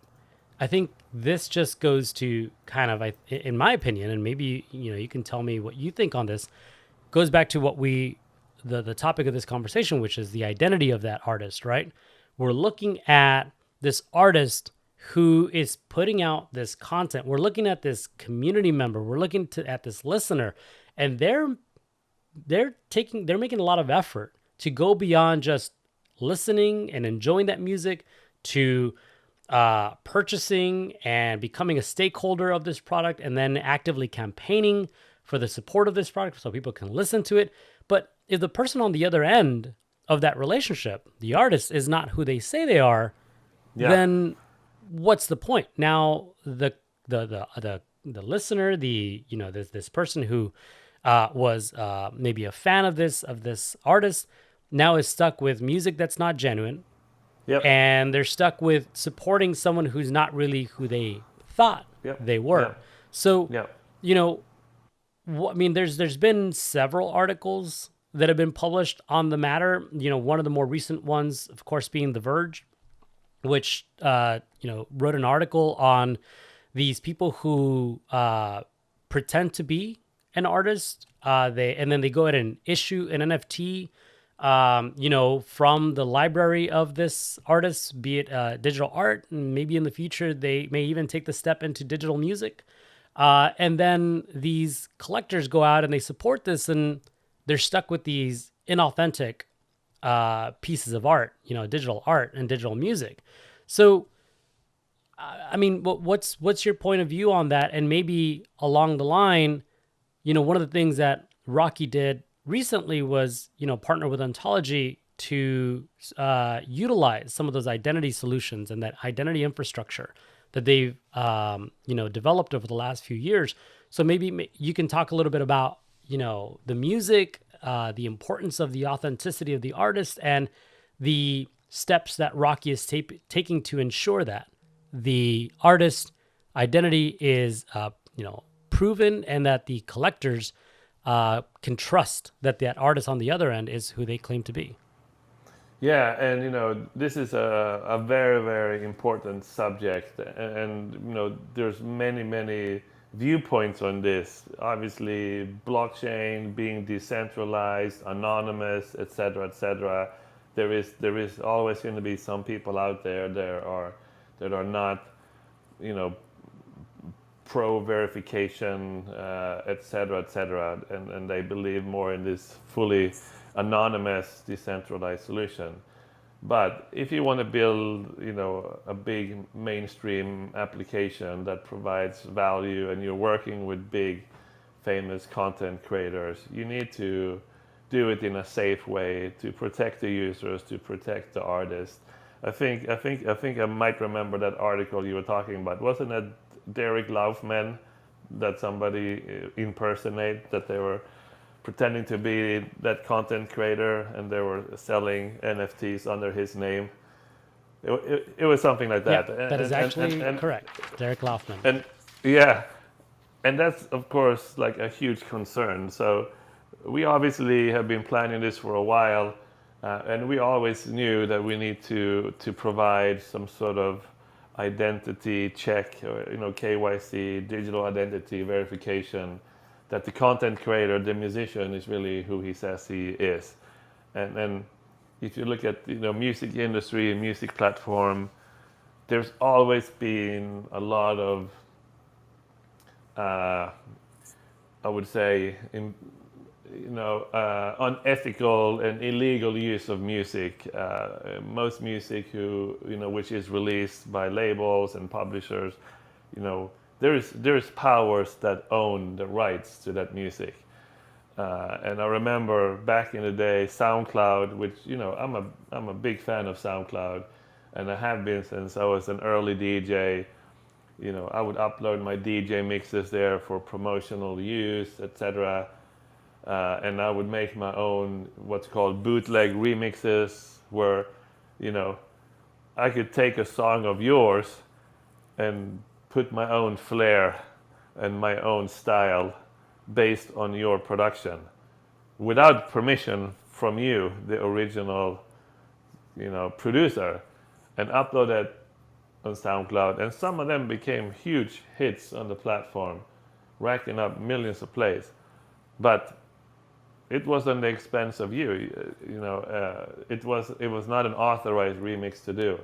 I think this just goes to kind of, in my opinion, and maybe, you can tell me what you think on this, goes back to what the topic of this conversation, which is the identity of that artist, right? We're looking at this artist who is putting out this content. We're looking at this community member. We're looking at this listener, and they're making a lot of effort to go beyond just listening and enjoying that music to purchasing and becoming a stakeholder of this product, and then actively campaigning for the support of this product so people can listen to it. But if the person on the other end of that relationship, the artist, is not who they say they are, then what's the point? Now the listener, this person who was maybe a fan of this artist, now is stuck with music that's not genuine. Yep. And they're stuck with supporting someone who's not really who they thought they were. Yep. So, there's been several articles that have been published on the matter. One of the more recent ones, of course, being The Verge, which wrote an article on these people who pretend to be an artist. Then they go ahead and issue an NFT, from the library of this artist, be it digital art, and maybe in the future they may even take the step into digital music. And then these collectors go out and they support this, and they're stuck with these inauthentic pieces of art, digital art and digital music. So, I mean, what's your point of view on that? And maybe along the line, one of the things that ROCKI did recently was, partner with Ontology to utilize some of those identity solutions and that identity infrastructure that they've, developed over the last few years. So maybe you can talk a little bit about, the music, the importance of the authenticity of the artist, and the steps that ROCKI is taking to ensure that the artist identity is, proven, and that the collectors can trust that that artist on the other end is who they claim to be. Yeah, and this is a very, very important subject, and there's many viewpoints on this. Obviously, blockchain being decentralized, anonymous, etc., etc. There is always going to be some people out there that are not, pro verification, etc., etc., and they believe more in this fully anonymous, decentralized solution. But if you want to build, a big mainstream application that provides value, and you're working with big, famous content creators, you need to do it in a safe way to protect the users, to protect the artists. I think I might remember that article you were talking about. Wasn't it Derek Laufman that somebody impersonate, that they were pretending to be that content creator and they were selling NFTs under his name? It was something like that. Yeah, that is actually correct. Derek Laufman. And yeah, and that's of course like a huge concern. So we obviously have been planning this for a while, and we always knew that we need to provide some sort of identity check, or KYC, digital identity verification, that the content creator, the musician, is really who he says he is. And if you look at music industry and music platform, there's always been a lot of I would say unethical and illegal use of music. Most music which is released by labels and publishers, there's powers that own the rights to that music. And I remember back in the day, SoundCloud, which I'm a big fan of SoundCloud, and I have been since I was an early DJ. I would upload my DJ mixes there for promotional use, etc. And I would make my own what's called bootleg remixes, where I could take a song of yours and put my own flair and my own style based on your production, without permission from you, the original producer, and upload that on SoundCloud. And some of them became huge hits on the platform, racking up millions of plays. But it was on the expense of you. It was not an authorized remix to do.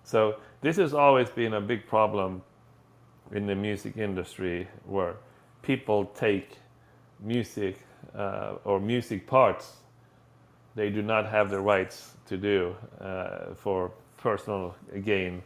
So this has always been a big problem in the music industry, where people take music or music parts they do not have the rights to do for personal gain,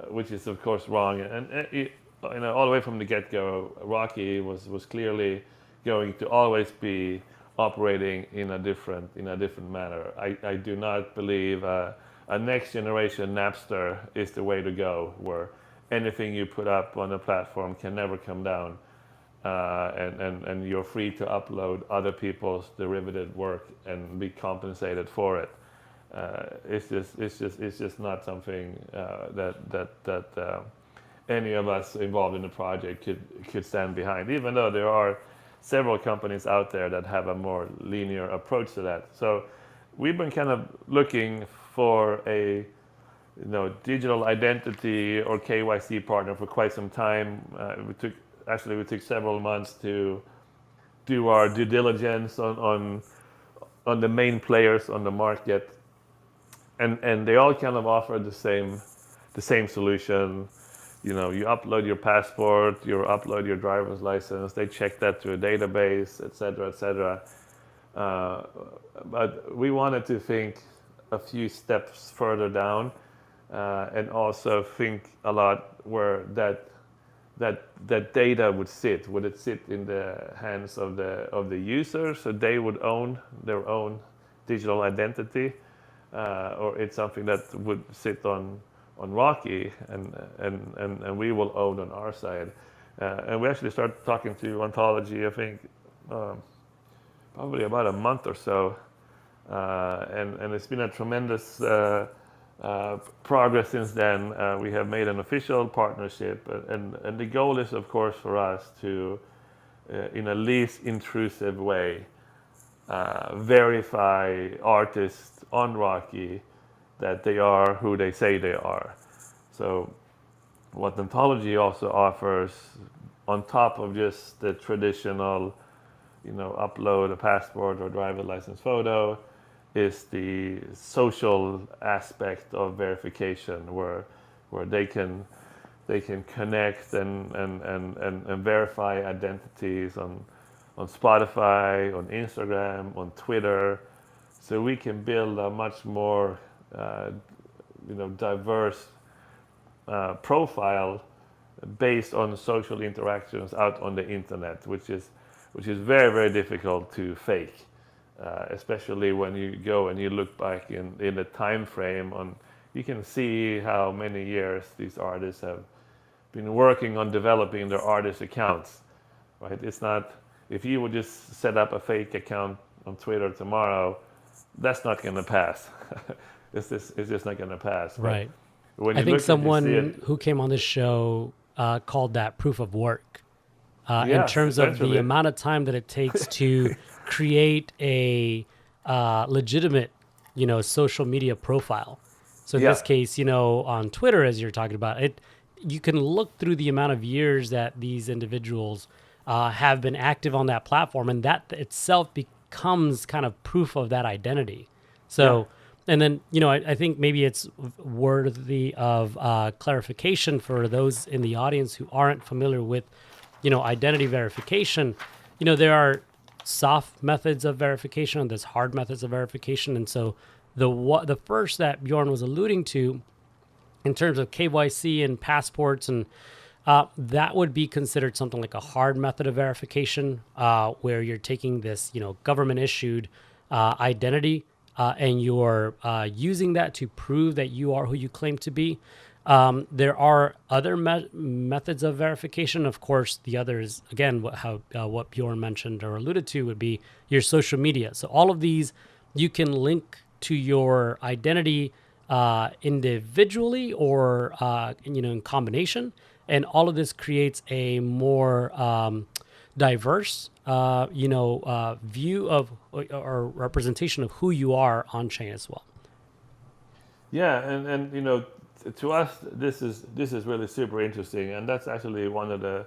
which is of course wrong. And all the way from the get-go, ROCKI was clearly going to always be operating in a different manner. I do not believe a next generation Napster is the way to go, where anything you put up on a platform can never come down, and you're free to upload other people's derivative work and be compensated for it. It's just not something that any of us involved in the project could stand behind, even though there are several companies out there that have a more linear approach to that. So we've been kind of looking for a digital identity or KYC partner for quite some time. We took several months to do our due diligence on the main players on the market, and they all kind of offer the same solution. You upload your passport, you upload your driver's license, they check that to a database, etc., etc. But we wanted to think a few steps further down, and also think a lot where that data would sit. Would it sit in the hands of the user, so they would own their own digital identity, or it's something that would sit on ROCKI, and we will own on our side. And we actually started talking to Ontology, I think, probably about a month or so, and it's been a tremendous progress since then. We have made an official partnership, and the goal is, of course, for us to, in a least intrusive way, verify artists on ROCKI that they are who they say they are. So what Ontology also offers, on top of just the traditional, upload a passport or driver license photo, is the social aspect of verification, where they can connect and verify identities on Spotify, on Instagram, on Twitter, so we can build a much more diverse profile based on social interactions out on the internet, which is very, very difficult to fake, especially when you go and you look back in the time frame on. You can see how many years these artists have been working on developing their artist accounts, right? It's not, if you would just set up a fake account on Twitter tomorrow, that's not going to pass. It's just not going to pass. Right. When I think someone who came on this show called that proof of work, in terms of the amount of time that it takes to create a legitimate, social media profile. So in this case, on Twitter, as you're talking about it, you can look through the amount of years that these individuals have been active on that platform, and that itself becomes kind of proof of that identity. So, and then, I think maybe it's worthy of clarification for those in the audience who aren't familiar with, identity verification. There are soft methods of verification and there's hard methods of verification. And so the first that Bjorn was alluding to in terms of KYC and passports, and that would be considered something like a hard method of verification, where you're taking this, government issued identity, and you're using that to prove that you are who you claim to be. There are other methods of verification. Of course, the others, again, what Bjorn mentioned or alluded to would be your social media. So all of these, you can link to your identity individually or in combination, and all of this creates a more diverse view of or representation of who you are on chain as well. Yeah, and to us, this is really super interesting, and that's actually one of the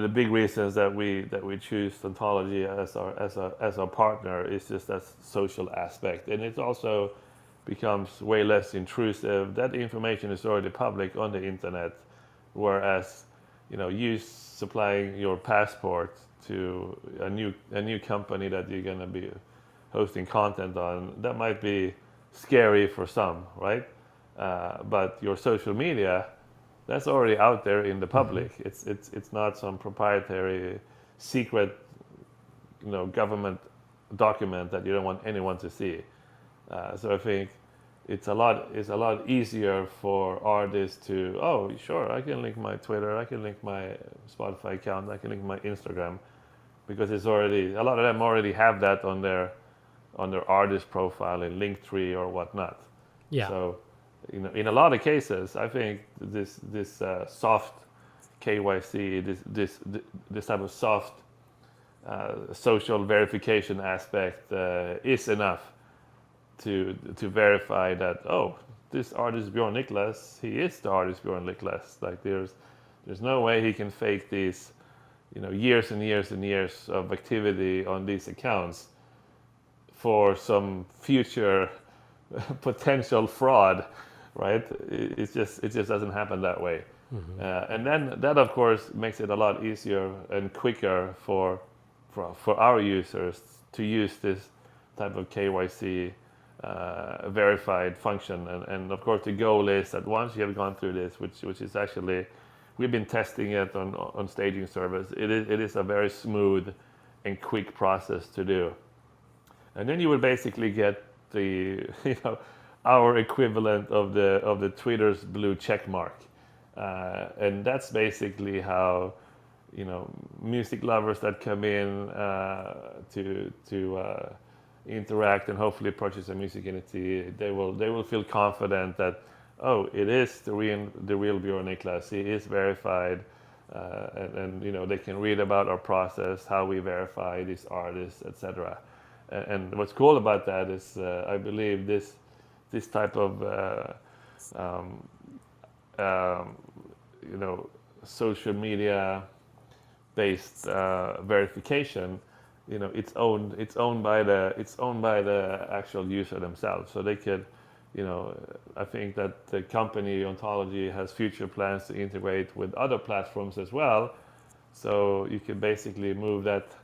big reasons that we choose Ontology as our partner, is just that social aspect, and it also becomes way less intrusive. That information is already public on the internet, whereas you supplying your passport to a new company that you're going to be hosting content on, that might be scary for some, right? But your social media, that's already out there in the public. It's not some proprietary secret, government document that you don't want anyone to see. So I think it's a lot easier for artists to, oh, sure, I can link my Twitter, I can link my Spotify account, I can link my Instagram, because it's already, a lot of them already have that on their artist profile in Linktree or whatnot. Yeah. So, in a lot of cases, I think this soft KYC, this type of soft social verification aspect is enough to verify that, oh, this artist Bjorn Niclas, he is the artist Bjorn Niclas. Like there's no way he can fake these, years and years and years of activity on these accounts for some future potential fraud, right? It just doesn't happen that way. And then that of course makes it a lot easier and quicker for our users to use this type of KYC verified function. And of course the goal is that once you have gone through this, which is actually, we've been testing it on staging servers, it is a very smooth and quick process to do. And then you will basically get the our equivalent of the Twitter's blue check mark. And that's basically how music lovers that come in to interact and hopefully purchase a music NFT, they will feel confident that, oh, it is the real Bjorn Niclas. He is verified, and they can read about our process, how we verify these artists, etc. And what's cool about that is, I believe this type of social media based verification, it's owned by the actual user themselves. So they could, I think that the company Ontology has future plans to integrate with other platforms as well. So you could basically move that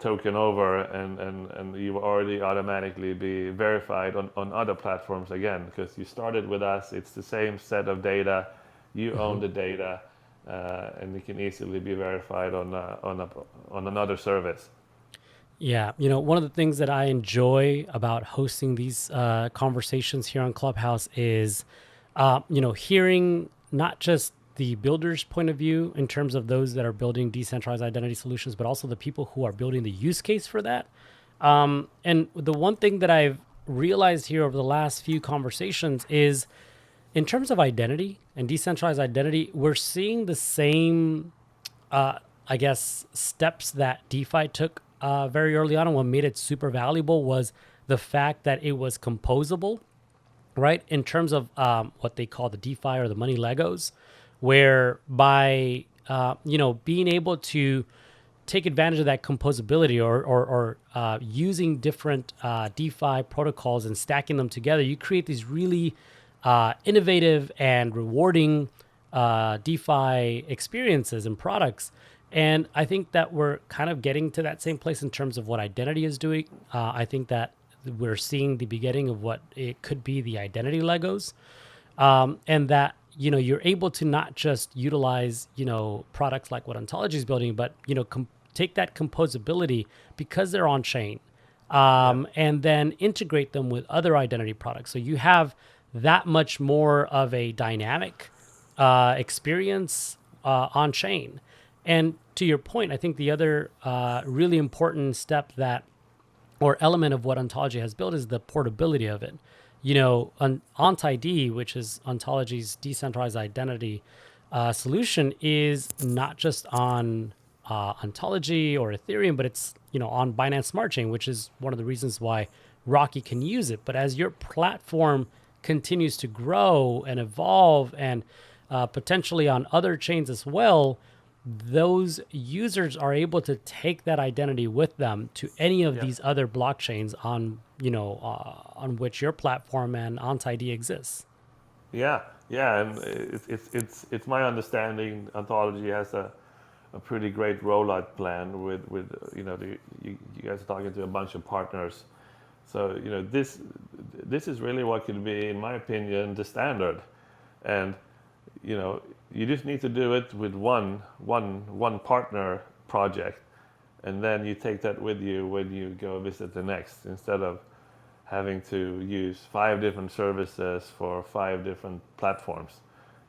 token over, and you will already automatically be verified on other platforms again, because you started with us. It's the same set of data. You own the data, and it can easily be verified on another service. Yeah, one of the things that I enjoy about hosting these conversations here on Clubhouse is, hearing not just the builder's point of view in terms of those that are building decentralized identity solutions, but also the people who are building the use case for that. And the one thing that I've realized here over the last few conversations is, in terms of identity and decentralized identity, we're seeing the same, steps that DeFi took very early on. And what made it super valuable was the fact that it was composable, right? In terms of what they call the DeFi or the money Legos, where by being able to take advantage of that composability or using different DeFi protocols and stacking them together, you create these really innovative and rewarding DeFi experiences and products. And I think that we're kind of getting to that same place in terms of what identity is doing. I think that we're seeing the beginning of what it could be the identity Legos, and that you're able to not just utilize products like what Ontology is building, but take that composability because they're on chain, and then integrate them with other identity products. So you have that much more of a dynamic experience on chain. And to your point, I think the other really important step or element of what Ontology has built is the portability of it. OntID, which is Ontology's decentralized identity solution, is not just on Ontology or Ethereum, but it's on Binance Smart Chain, which is one of the reasons why ROCKI can use it. But as your platform continues to grow and evolve, and potentially on other chains as well, those users are able to take that identity with them to any of these other blockchains on which your platform and OntID exists. Yeah, and it's my understanding Ontology has a pretty great rollout plan with you guys are talking to a bunch of partners. So this is really what could be, in my opinion, the standard, and you just need to do it with one partner project, and then you take that with you when you go visit the next, instead of having to use 5 different services for 5 different platforms.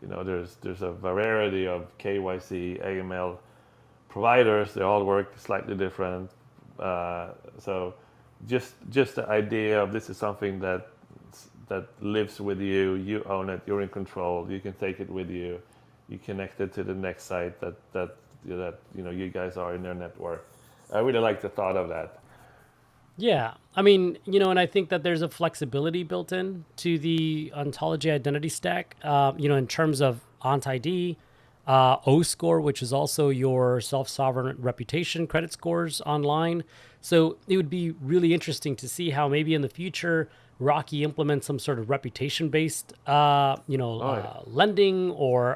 There's a variety of KYC, AML providers. They all work slightly different. So just the idea of this is something that lives with you. You own it. You're in control. You can take it with you. You connect it to the next site that you guys are in their network. I really like the thought of that. Yeah. I mean, and I think that there's a flexibility built in to the ontology identity stack, in terms of OntID, O-score, which is also your self-sovereign reputation credit scores online. So it would be really interesting to see how maybe in the future Rocky implements some sort of reputation-based, Oh yeah. lending or,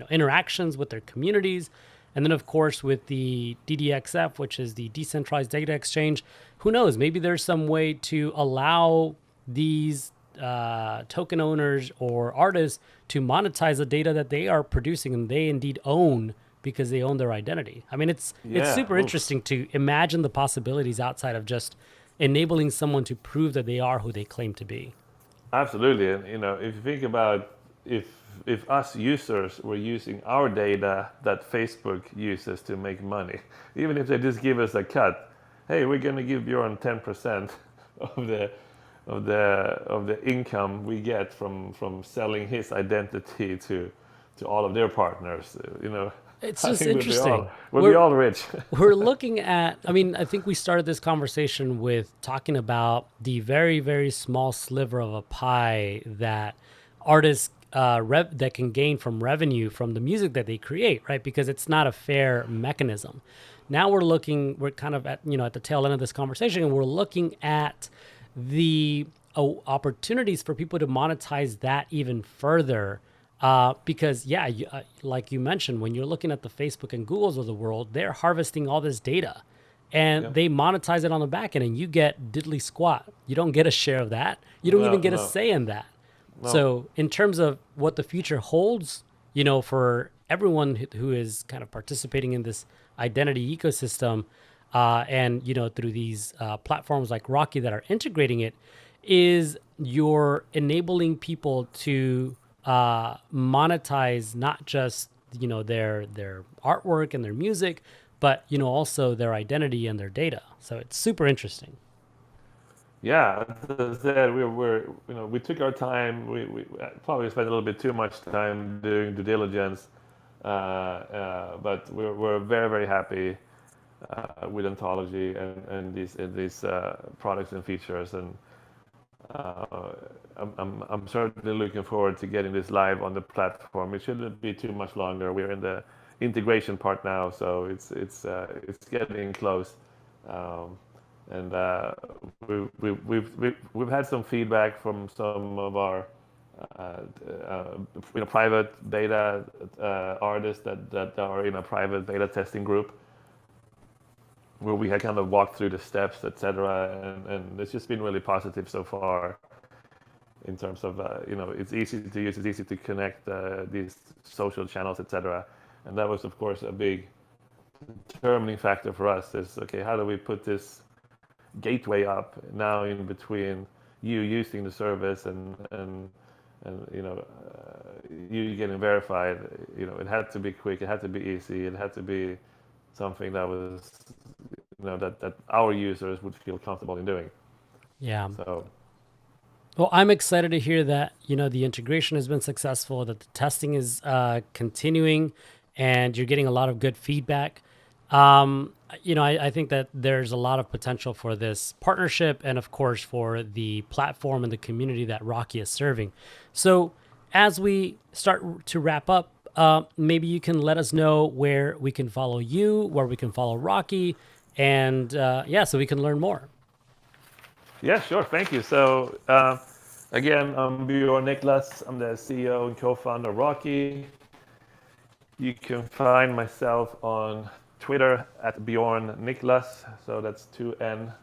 interactions with their communities. And then, of course, with the DDXF, which is the Decentralized Data Exchange, who knows? Maybe there's some way to allow these token owners or artists to monetize the data that they are producing and they indeed own because they own their identity. I mean, it's Yeah. super Oof. interesting to imagine the possibilities outside of just enabling someone to prove that they are who they claim to be. Absolutely. And if you think about if if us users were using our data that Facebook uses to make money, even if they just give us a cut, hey, we're gonna give Bjorn 10% of the income we get from selling his identity to all of their partners. It's I just think interesting. we'll be all rich. We're looking at, I mean, I think we started this conversation with talking about the very, very small sliver of a pie that artists that can gain from revenue from the music that they create, right? Because it's not a fair mechanism. Now we're kind of at the tail end of this conversation, and we're looking at the opportunities for people to monetize that even further. Because yeah, like you mentioned, when you're looking at the Facebook and Googles of the world, they're harvesting all this data, Yeah. and they monetize it on the back end, and you get diddly squat. You don't get a share of that. You don't even No, get a no, say in that. no. So, in terms of what the future holds, for everyone who is kind of participating in this identity ecosystem, and through these platforms like Rocky that are integrating it, is you're enabling people to monetize not just their artwork and their music, but also their identity and their data. So it's super interesting. Yeah, as I said, we took our time. We probably spent a little bit too much time doing due diligence, but we're very very happy with Ontology and these products and features, and uh, I'm certainly looking forward to getting this live on the platform. It shouldn't be too much longer. We're in the integration part now, so it's getting close. Um, and we've had some feedback from some of our uh, uh, private beta artists that are in a private beta testing group where we had kind of walked through the steps, etc. And it's just been really positive so far in terms of it's easy to use, it's easy to connect these social channels, etc. And that was of course a big determining factor for us is okay, how do we put this gateway up now in between you using the service and you getting verified. It had to be quick, it had to be easy, it had to be something that was that our users would feel comfortable in doing. Yeah. So Well, I'm excited to hear that the integration has been successful, that the testing is continuing, and you're getting a lot of good feedback. I think that there's a lot of potential for this partnership, and of course for the platform and the community that Rocky is serving. So, as we start to wrap up, maybe you can let us know where we can follow you, where we can follow Rocky, and yeah, so we can learn more. yeah, sure, thank you. So again, I'm Bjorn Niclas. I'm the CEO and co-founder of ROCKI. You can find myself on Twitter at Bjorn Niclas. So that's 2N,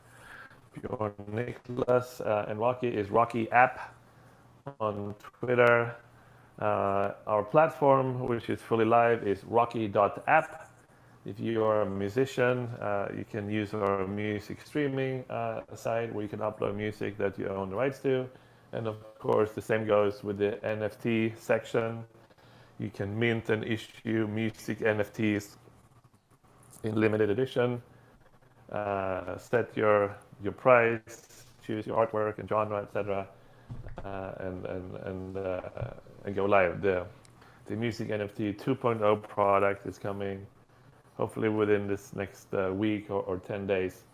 Bjorn Niclas. And ROCKI is ROCKI app on Twitter. Our platform, which is fully live, is rocky.app. If you are a musician, you can use our music streaming site where you can upload music that you own the rights to. And of course, the same goes with the NFT section. You can mint and issue music NFTs in limited edition. Set your price, choose your artwork and genre, etc., and go live. The music NFT 2.0 product is coming hopefully within this next week or 10 days.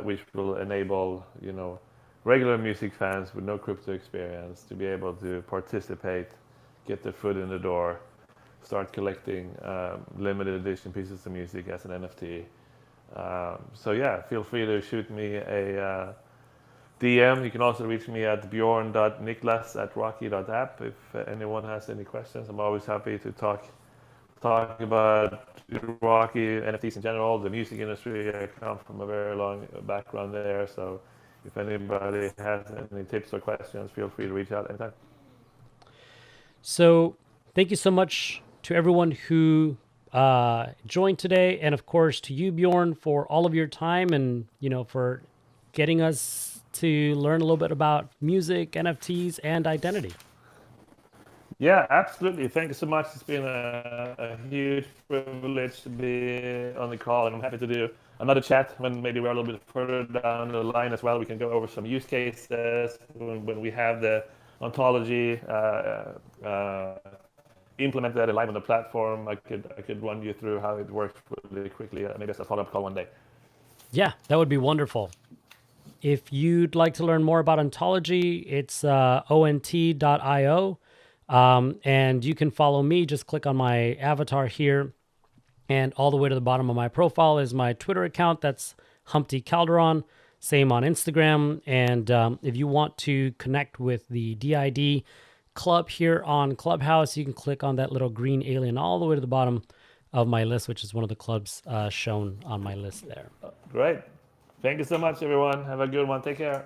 which will enable, regular music fans with no crypto experience to be able to participate, get their foot in the door, start collecting limited edition pieces of music as an NFT. So yeah, feel free to shoot me a DM. You can also reach me at bjorn.niclas@rocki.app if anyone has any questions. I'm always happy to talk about ROCKI, NFTs in general, the music industry. I come from a very long background there, so if anybody has any tips or questions, feel free to reach out anytime. So thank you so much to everyone who joined today, and of course to you, Bjorn, for all of your time and for getting us to learn a little bit about music, NFTs, and identity. Yeah, absolutely. Thank you so much. It's been a huge privilege to be on the call, and I'm happy to do another chat when maybe we're a little bit further down the line as well. We can go over some use cases when we have the ontology implemented live on the platform. I could run you through how it works really quickly. Maybe as a follow-up call one day. Yeah, that would be wonderful. If you'd like to learn more about ontology, it's ont.io. And you can follow me. Just click on my avatar here. And all the way to the bottom of my profile is my Twitter account. That's Humpty Calderon. Same on Instagram. And if you want to connect with the DID club here on Clubhouse, you can click on that little green alien all the way to the bottom of my list, which is one of the clubs shown on my list there. Great. Thank you so much, everyone. Have a good one. Take care.